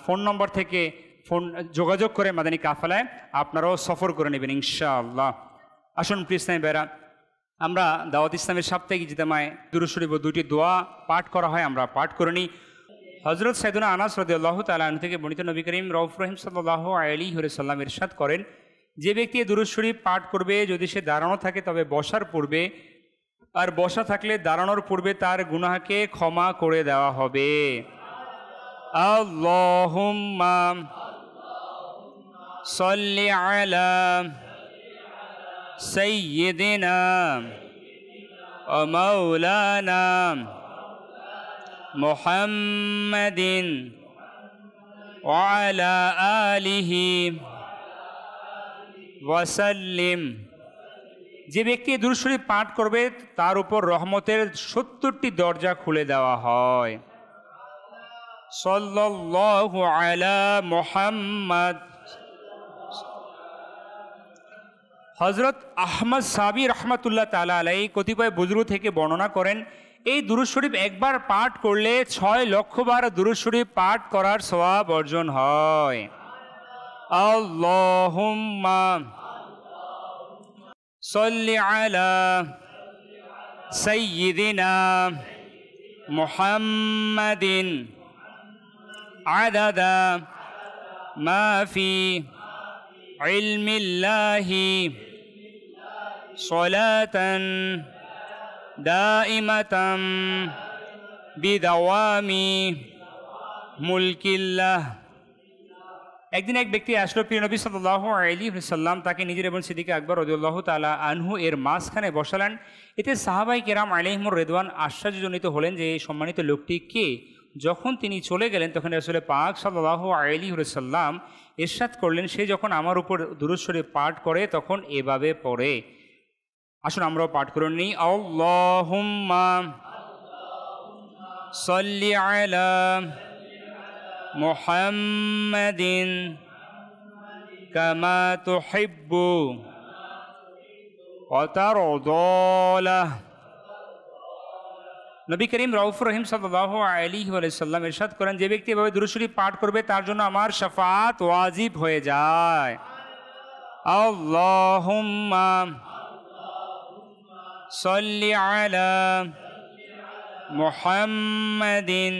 ফোন নম্বর থেকে যোগাযোগ করে মাদানী কাফেলায় আপনারাও সফর করে নেবেন ইনশাআল্লাহ। আসুন প্রিয় ইসলামী ভাইরা, আমরা দাওয়াত ইসলামের সাপ্তাহিক ইজতেমায় দুরূদ শরীফ ও 2টি দোয়া পাঠ করা হয়, আমরা পাঠ করে নিই। হযরত সাইয়েদুনা আনাস রাদিয়াল্লাহু তাআলা আনহু থেকে বর্ণিত, নবী করিম রাউফুর রহিম সাল্লাল্লাহু আলাইহি ওয়াসাল্লাম ইরশাদ করেন, যে ব্যক্তি দুরূদ শরীফ পাঠ করবে, যদি সে দাঁড়ানো থাকে তবে বসার পূর্বে, আর বসা থাকলে দাঁড়ানোর পূর্বে তার গুনাহকে ক্ষমা করে দেওয়া হবে। আল্লাহুম্মা সাল্লি আলা সাইয়্যিদিনা ওয়া মাওলানা মুহাম্মাদিন ওয়া আলা আলিহি ওয়া সাল্লিম। যে ব্যক্তি দুরূদ শরীফ পাঠ করবে তার উপর রহমতের 70টি দরজা খুলে দেওয়া হয়। সাল্লাল্লাহু আলা মুহাম্মাদ। হযরত আহমদ সাবি রহমাতুল্লাহ তাআলা আলাইহি কতিপয় বুজুর্গ থেকে বর্ণনা করেন, এই দুরূদ শরীফ একবার পাঠ করলে 6 লক্ষ বার দুরূদ শরীফ পাঠ করার সওয়াব অর্জন হয়। আল্লাহুম্মা সাল্লি আলা সাইয়্যিদিনা মুহাম্মাদিন আদাদা মা ফি ইলমিল্লাহি সালাতান দাইমাতাম বিদাওয়ামি মুলকিল্লাহ। একদিন এক ব্যক্তি আসলো, প্রিয় নবী সাল্লাল্লাহু আলাইহি ওয়াসাল্লাম তাকে নিজের এবং সিদ্দিক আকবর রাদিয়াল্লাহু তাআলা আনহু এর মাঝখানে বসালেন। এতে সাহাবায়ে কেরাম আলাইহিমুর রিদওয়ান আশ্চর্যজনিত হলেন যে এই সম্মানিত লোকটি কে। যখন তিনি চলে গেলেন তখন রাসূল পাক সাল্লাল্লাহু আলাইহি ওয়াসাল্লাম ইরশাদ করলেন, সে যখন আমার উপর দুরূদ শরীফ পাঠ করে তখন এভাবে পড়ে। আসুন আমরাও পাঠ করে নিই। আল্লাহুম্মা সাল্লি আলা মুহাম্মাদিন কামা তুহিব্বু ওয়া তারদা। নবী করিম রাউফুর রহিম সাল্লাল্লাহু আলাইহি ওয়াসাল্লাম ইরশাদ করেন, যে ব্যক্তি এভাবে দুরূদ শরীফ পাঠ করবে তার জন্য আমার শাফাআত ওয়াজিব হয়ে যায়। আল্লাহুম্মা সাল্লি আলা মুহাম্মাদিন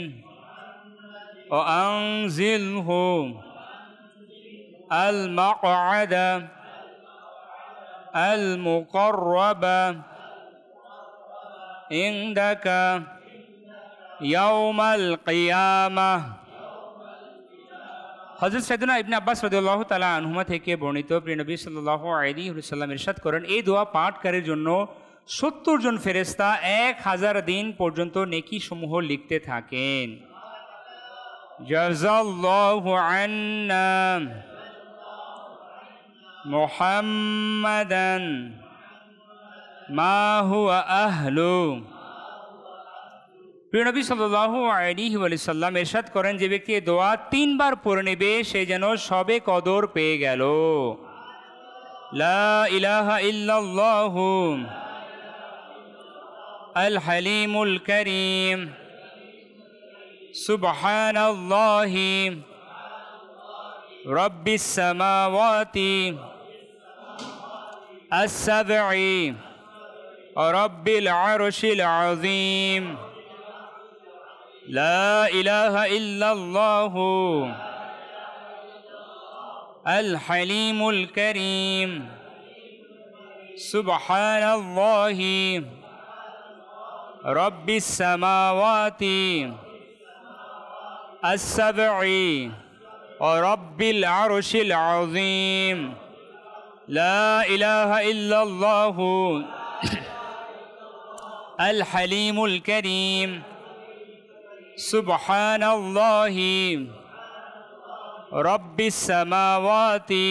ওয়া আনজিলহু আল মাকআদা আল মুকাররাবা ইনদাকা ইয়াউমাল কিয়ামাহ। হযরত সাইয়েদুনা ইবনে আব্বাস রাদিয়াল্লাহু তাআলা আনহুমা থেকে বর্ণিত, প্রিয় নবী সাল্লাল্লাহু আলাইহি ওয়াসাল্লাম ইরশাদ করেন, এই দোয়া পাঠকারীর জন্য 70 জন ফেরেশতা 1000 দিন পর্যন্ত নেকি সমূহ লিখতে থাকেন। জাযাল্লাহু আন্না মুহাম্মাদান মা হুয়া আহলু। প্রিয় নবী সাল্লাল্লাহু আলাইহি ওয়াসাল্লাম ইরশাদ করেন, যে ব্যক্তি এই দোয়া 3 বার পড়ে নেবে সে যেন সবে কদর পেয়ে গেল। লা ইলাহা ইল্লাল্লাহু আল হালিমুল কারীম সুবহানাল্লাহি রাব্বিস সামাওয়াতি আস-সাবঈ রাব্বিল আরশিল আযীম। লা ইলাহা ইল্লাল্লাহু আল হালিমুল কারীম সুবহানাল্লাহি রাব্বিস সামাওয়াতি আস-সাবঈ রাব্বিল আরশিল আযীম। লা ইলাহা ইল্লাল্লাহু আল হালিমুল কারীম সুবহানাল্লাহি রাব্বিস সামাওয়াতি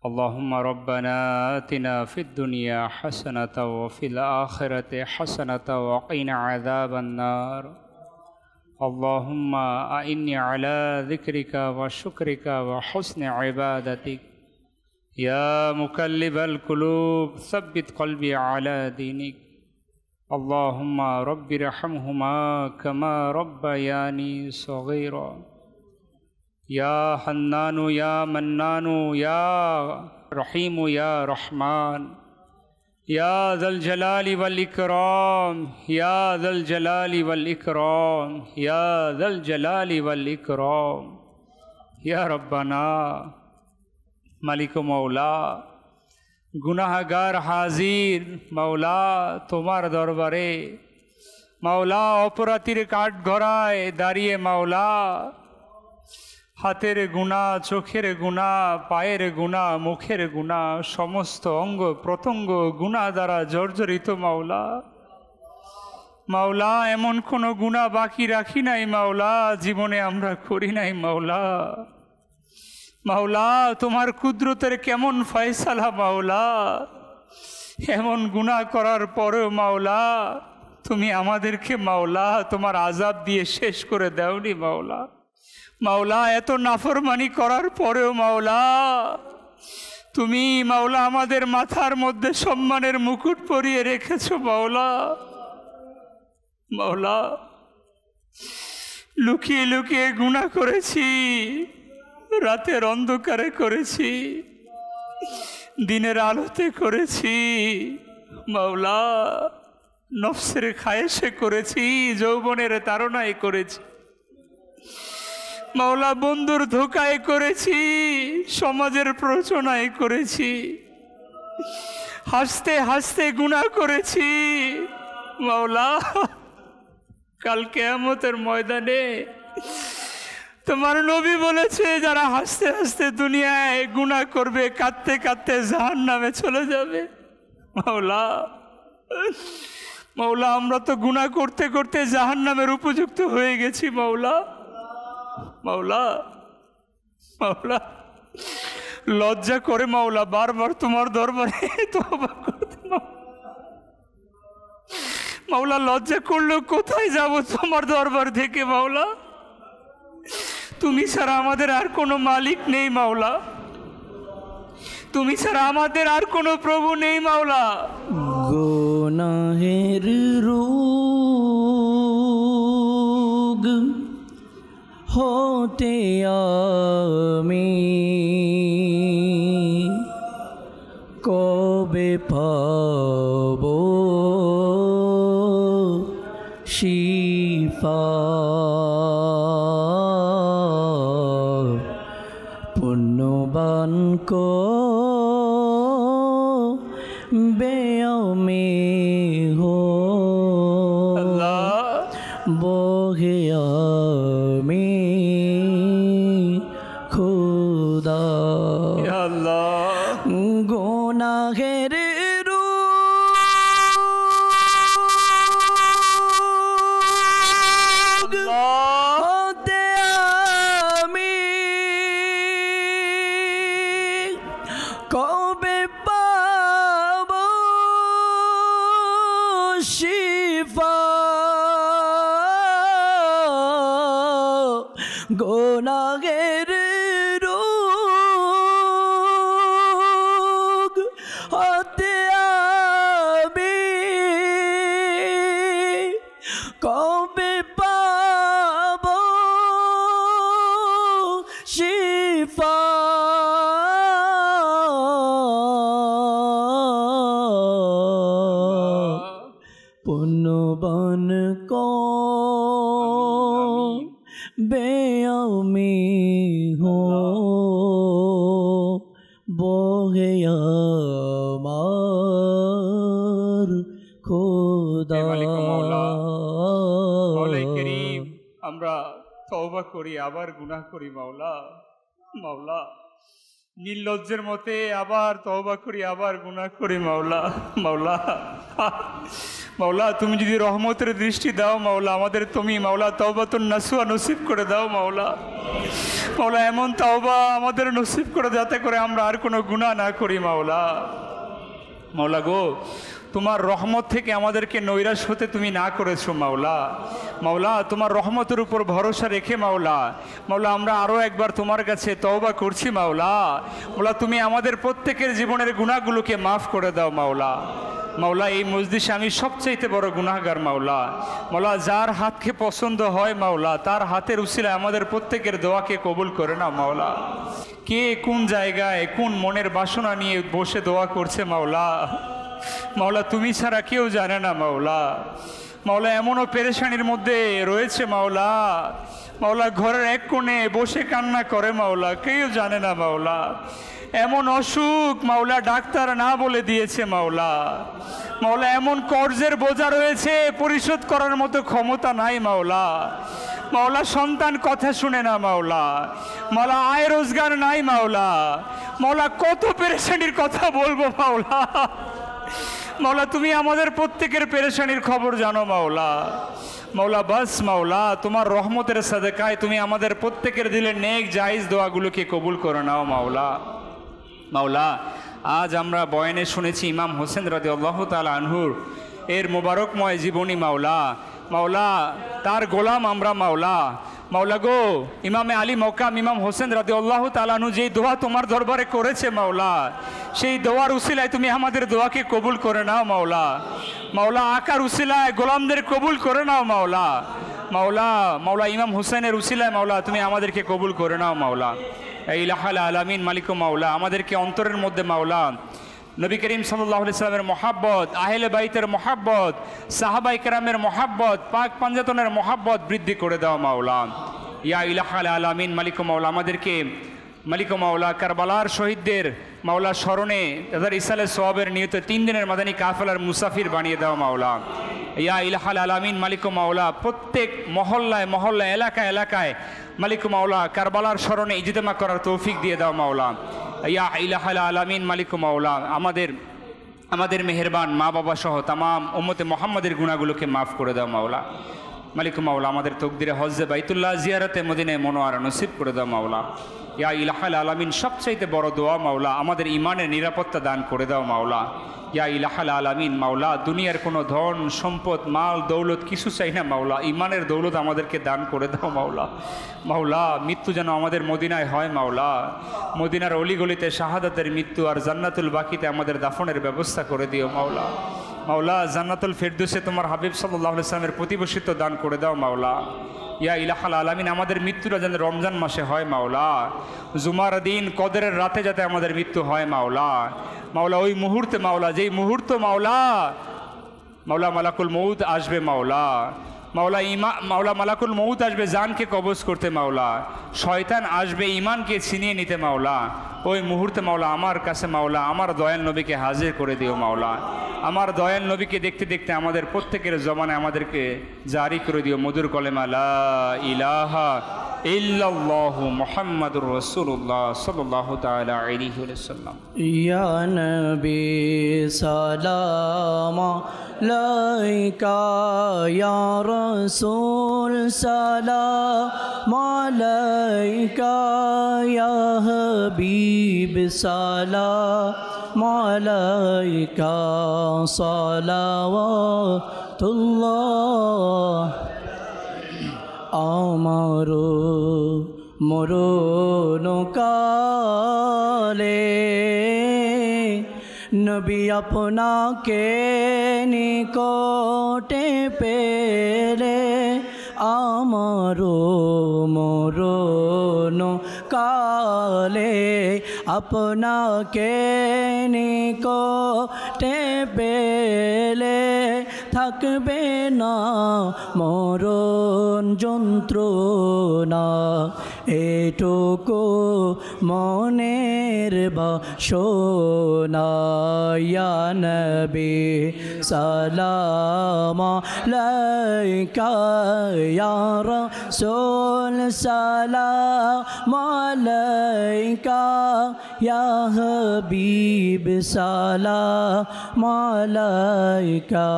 اللهم ربنا آتنا في الدنيا حسنة وفي الآخرة حسنة وقنا عذاب النار اللهم أعني على ذكرك وشكرك وحسن عبادتك يا مقلب القلوب ثبت قلبي على دينك اللهم رب ارحمهما كما ربياني صغيرا يا حنان يا منان يا رحيم يا رحمن يا ذا الجلال والإكرام يا ذا الجلال والإكرام يا ذا الجلال والإكرام يا ربنا মালিক মৌলা গুনাহগার হাজির মৌলা তোমার দরবারে মৌলা অপরাধীর কাঠ গড়ায় দাঁড়িয়ে মৌলা হাতের গুনাহ চোখের গুনাহ পায়ের গুনাহ মুখের গুনাহ সমস্ত অঙ্গ প্রত্যঙ্গ গুনাহ দ্বারা জর্জরিত মাওলা মাওলা এমন কোনো গুনাহ বাকি রাখি নাই মাওলা জীবনে আমরা করি নাই মাওলা মাওলা তোমার কুদরতের কেমন ফয়সালা মাওলা এমন গুনাহ করার পরেও মাওলা তুমি আমাদেরকে মাওলা তোমার আযাব দিয়ে শেষ করে দাওনি মাওলা মাওলা এত নাফরমানি করার পরেও মাওলা তুমি মাওলা আমাদের মাথার মধ্যে সম্মানের মুকুট পরিয়ে রেখেছো মাওলা মাওলা লুকিয়ে লুকিয়ে গুনাহ করেছি রাতের অন্ধকারে করেছি দিনের আলোতে করেছি মাওলা নফসের খায়েশে করেছি যৌবনের তাড়নায় করেছি মাওলা বন্ধুর ধোকায় করেছি সমাজের প্ররোচনায় করেছি হাসতে হাসতে গুনাহ করেছি মাওলা কাল কিয়ামতের ময়দানে তোমার নবী বলেছে যারা হাসতে হাসতে দুনিয়ায় গুনাহ করবে কাঁদতে কাঁদতে জাহান্নামে চলে যাবে মাওলা মাওলা আমরা তো গুনাহ করতে করতে জাহান্নামের উপযুক্ত হয়ে গেছি মাওলা মাওলা মাওলা লজ্জা করে মাওলা বারবার তোমার দরবারে তওবা করতে মাওলা লজ্জা করলো কোথায় যাব তোমার দরবার থেকে মাওলা তুমি ছাড়া আমাদের আর কোনো মালিক নেই মাওলা তুমি ছাড়া আমাদের আর কোনো প্রভু নেই মাওলা গুনাহের রোগ হতে আমি কবে পাব শিফা পুণ্যবান কো বেয়ামে হো বহে আমি খুদা গুনাহের হতে আমি কবে পাব শিফা গুনাহের রোগ হতে আমি কবে পাব শিফা পুণ্যবান কো বেয়ামি হো বহে আমার খোদা আমরা তওবা করি আবার গুনাহ করি মাওলা মাওলা নির্লজ্জের মতে আবার তওবা করি আবার গুনাহ করি মাওলা মাওলা মাওলা তুমি যদি রহমতের দৃষ্টি দাও মাওলা আমাদের তুমি মাওলা তওবাতুন নাসুহা নসিব করে দাও মাওলা মাওলা এমন তাওবা আমাদের নসিব করে যাতে করে আমরা আর কোনো গুনাহ না করি মাওলা। মাওলা গো, তোমার রহমত থেকে আমাদেরকে নৈরাশ হতে তুমি না করেছো মাওলা। মাওলা তোমার রহমতের উপর ভরসা রেখে মাওলা আমরা আরও একবার তোমার কাছে তওবা করছি মাওলা। তুমি আমাদের প্রত্যেকের জীবনের গুনাহগুলোকে মাফ করে দাও মাওলা। এই মজলিসে আমি সবচাইতে বড় গুনাহগার মাওলা। যার হাতকে পছন্দ হয় মাওলা, তার হাতের উসিলায় আমাদের প্রত্যেকের দোয়াকে কবুল করে না মাওলা। কে কোন জায়গায় কোন মনের বাসনা নিয়ে বসে দোয়া করছে মাওলা তুমি ছাড়া কেউ জানে না মাওলা। এমনও পেরেশানির মধ্যে রয়েছে মাওলা ঘরের এক কোণে বসে কান্না করে মাওলা, কেউ জানে না মাওলা। এমন অসুখ মাওলা ডাক্তার না বলে দিয়েছে মাওলা। এমন কর্জের বোঝা রয়েছে পরিশোধ করার মতো ক্ষমতা নাই মাওলা। সন্তান কথা শুনে না মাওলা। আয় রোজগার নাই মাওলা। কত পেরেশানির কথা বলবো মাওলা। তুমি আমাদের প্রত্যেকের পেরেশানির খবর জানো মাওলা। বাস মাওলা তোমার রহমতের সাদেকায় তুমি আমাদের প্রত্যেকের দিলে নেক জায়েজ দোয়াগুলোকে কবুল করে নাও মাওলা। আজ আমরা বয়ানে শুনেছি ইমাম হোসেন রাদিয়াল্লাহু তাআলা আনহুর এর মোবারকময় জীবনী মাওলা তার গোলাম আমরা মাওলা গো, ইমামে আলী মকাম ইমাম হোসেন রাদিয়াল্লাহু তাআলা আনহু যেই দোয়া তোমার দরবারে করেছে মাওলা, সেই দোয়ার উসিলায় তুমি আমাদের দোয়াকে কবুল করে নাও মাওলা। আকার উসিলায় গোলামদের কবুল করে নাও মাওলা। ইমাম হোসেনের উসিলায় মাওলা তুমি আমাদেরকে কবুল করে নাও মাওলা। ইলাহাল আলামিন মালিক মাওলা, আমাদেরকে অন্তরের মধ্যে মাওলা নবী করিম সাল্লাল্লাহু আলাইহি সাল্লামের মহাব্বত, আহলে বাইতের মহাব্বত, সাহাবায়ে কেরামের মহাব্বত, পাক পাঞ্জাতনের মহাব্বত বৃদ্ধি করে দাও মাওলা। ইয়া ইলাহাল আলামিন মালিক মাওলা, আমাদেরকে মালিক মাওলা কারবালার শহীদদের মাওলা স্মরণে তাদের ইসালে সওয়াবের নিয়তে 3 দিনের মাদানী কাফেলার মুসাফির বানিয়ে দাও মাওলা। ইয়া ইলাহাল আলামিন মালিক মাওলা, প্রত্যেক মহল্লায় এলাকায় মালিক মাওলা কারবালার স্মরণে ইজতেমা করার তৌফিক দিয়ে দাও মাওলা। ইয়া ইলাহাল আলামিন মালিক মাওলা, আমাদের মেহেরবান মা বাবা সহ তামাম উম্মতে মুহাম্মাদের গুনাহগুলোকে মাফ করে দাও মাওলা। মালিক মাওলা, আমাদের তকদিরে হজ্জে বাইতুল্লাহ জিয়ারতে মদিনায় মনোয়ারা নসিব করে দাও মাওলা। ইয়া ইলাহাল আলামিন, সবচাইতে বড় দোয়া মাওলা, আমাদের ইমানের নিরাপত্তা দান করে দাও মাওলা। ইয়া ইলাহাল আলামিন মাওলা, দুনিয়ার কোনো ধন সম্পদ মাল দৌলত কিছু চাই না মাওলা, ইমানের দৌলত আমাদেরকে দান করে দাও মাওলা। মৃত্যু যেন আমাদের মদিনায় হয় মাওলা। মদিনার অলিগলিতে শাহাদাতের মৃত্যু আর জান্নাতুল বাকিতে আমাদের দাফনের ব্যবস্থা করে দিও মাওলা। জান্নাতুল ফেরদৌসে তোমার হাবিব সাল্লাল্লাহু আলাইহি ওয়াসাল্লামের প্রতিবর্ষিত দান করে দাও মাওলা। ইয়া ইলাহাল আলামিন, আমাদের মৃত্যুটা যেন রমজান মাসে হয় মাওলা। জুমার দিন কদরের রাতে যাতে আমাদের মৃত্যু হয় মাওলা। ওই মুহূর্তে মাওলা, যেই মুহূর্ত মাওলা মালাকুল মউত আসবে মাওলা। মালাকুল মউত আসবে জানকে কবজ করতে মাওলা। শয়তান আসবে ইমানকে ছিনিয়ে নিতে মাওলা। ওই মুহূর্তে মাওলা আমার কাছে মাওলা আমার দয়াল নবীকে হাজির করে দিও মাওলা। আমার দয়াল নবীকে দেখতে দেখতে আমাদের প্রত্যেকের জমানে আমাদেরকে জারি করে দিও মধুর কলেমা লা ইলাহা ইল্লাল্লাহু মুহাম্মাদুর রাসূলুল্লাহ সাল্লাল্লাহু তাআলা আলাইহি ওয়াসাল্লাম। ইয়া নবী সালাম আলাইকা, ইয়া রাসূল সালাম আলাইকা, ইয়া হাবিব সালাম আলাইকা, সালাওয়াতুল্লাহ। আমারো মরণ কালে নবী আপনাকে নিকটে পেলে, আমারো মরণ কালে আপনাকে নিকটে পেলে, থাকবে না মরণ যন্ত্রণা, এটুকু মনের বাসনা। ইয়া নবী সালাম আলাইকা, ইয়া রাসূল সালাম আলাইকা, ইয়া হাবিব সালাম আলাইকা,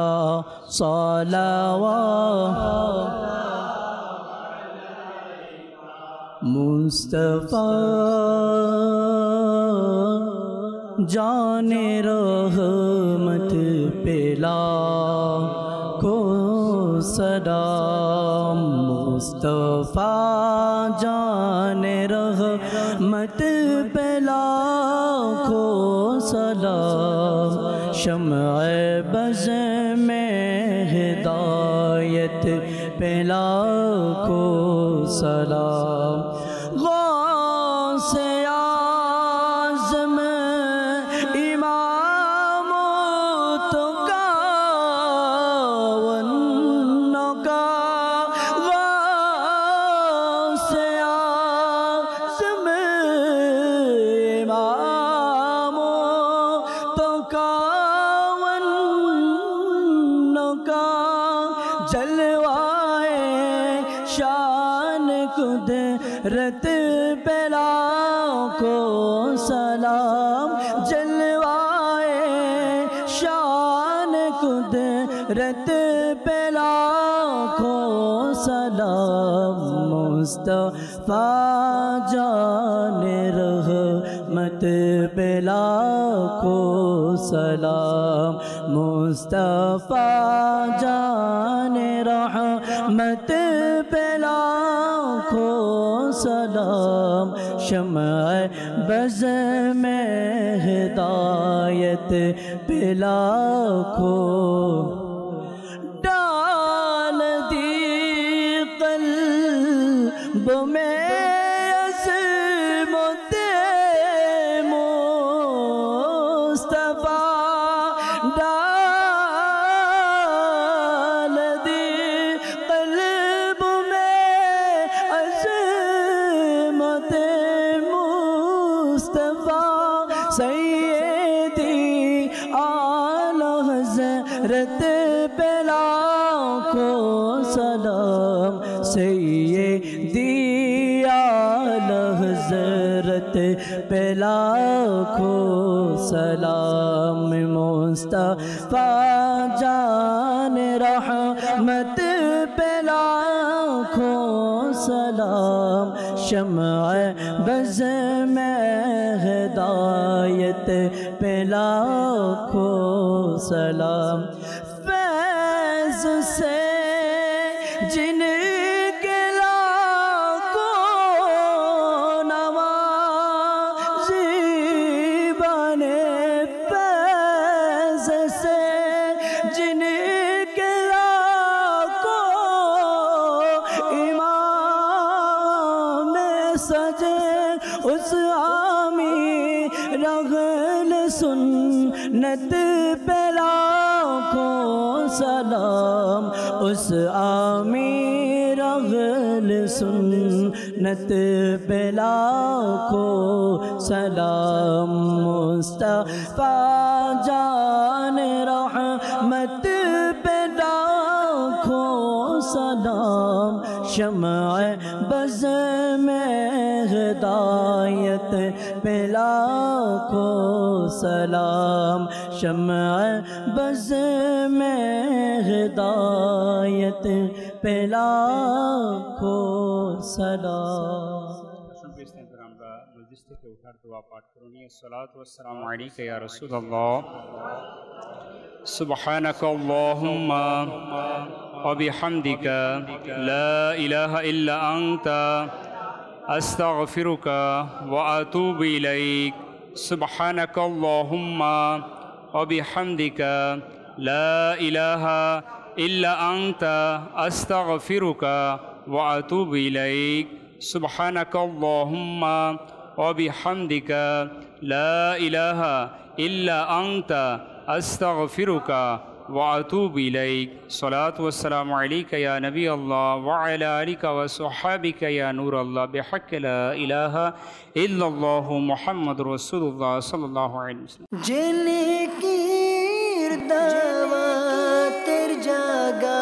সালাওয়াত। मुस्तफ़ा जाने रहमत पे लाखों सलाम। मुस्तफ़ा जाने रहमत पे लाखों सलाम। शम्अ बज़ में हिदायत पे लाखों सलाम। गौसे आज़म इमामो तो कावन्नो का। गौसे आज़म इमामो तो कावन्नो का। जलवाए शान कुदरत पे लाखों सलाम। जलवाए शान कुदरत पे लाखों सलाम। मुस्तफ़ा जाने रहमत पे लाखों सलाम। मुस्तफ़ा जाने रहमत पे लाखों सलाम। शम्अ बज़ में हिदायत पे लाखों। डाल दी क़ल्ब में अज़मत मुस्तफ़ा। डाल दी क़ल्ब में अज़मत मुस्तफ़ा। सैयदी आला हज़रत पे लाखों सलाम। सैयदी आला हज़रत पे लाखों सलाम। मुस्तफ़ा जाने रहमत पे लाखों सलाम। शम्अ बज़ में हिदायत पे लाखों सलाम। फैज़ से जिनके लाखों नवाज़ी बने। फैज़ से जिनके लाखों इमाम सजे। उस आमी रगल सुन्नत पे लाखों सलाम। उस आमी रगल सुन्नत पे लाखों सलाम। मुस्तफ़ा जाने रहमत पे लाखों सलाम। शम्अ बज़ में हिदायत पे लाखों सलाम। शम्अ बज़ में हिदायत पे लाखों सलाम। আমরা মজলিস থেকে ওঠার দোয়া পাঠ করুন। সলাতু ওয়াসসালামু আলাইকা ইয়া রাসূলুল্লাহ। সুবহানাকা আল্লাহুম্মা ওয়া বিহামদিকা লা ইলাহা ইল্লা আনতা আস্তাগফিরুকা ওয়া আতুবু ইলাইক। সুবহানাকা আল্লাহুম্মা ওয়া বিহামদিকা লা ইলাহা ইল্লা আনতা আস্তাগফিরুকা ওয়া আতুবু ইলাইক। সুবহানাকা আল্লাহুম্মা ওয়া বিহামদিকা লা ইলাহা ইল্লা আনতা আস্তাগফিরুকা ওয়া আতুবু ইলাইক। সলাতু ওয়াসসালামু আলাইকা ইয়া নবী আল্লাহ ওয়া আলা আলিকা ওয়া সাহবিকা ইয়া নূর আল্লাহ বিহাক্কি লা ইলাহা ইল্লাল্লাহু মুহাম্মাদুর রাসূলুল্লাহ সাল্লাল্লাহু আলাইহি ওয়াসাল্লাম। जिनकी दावत जागा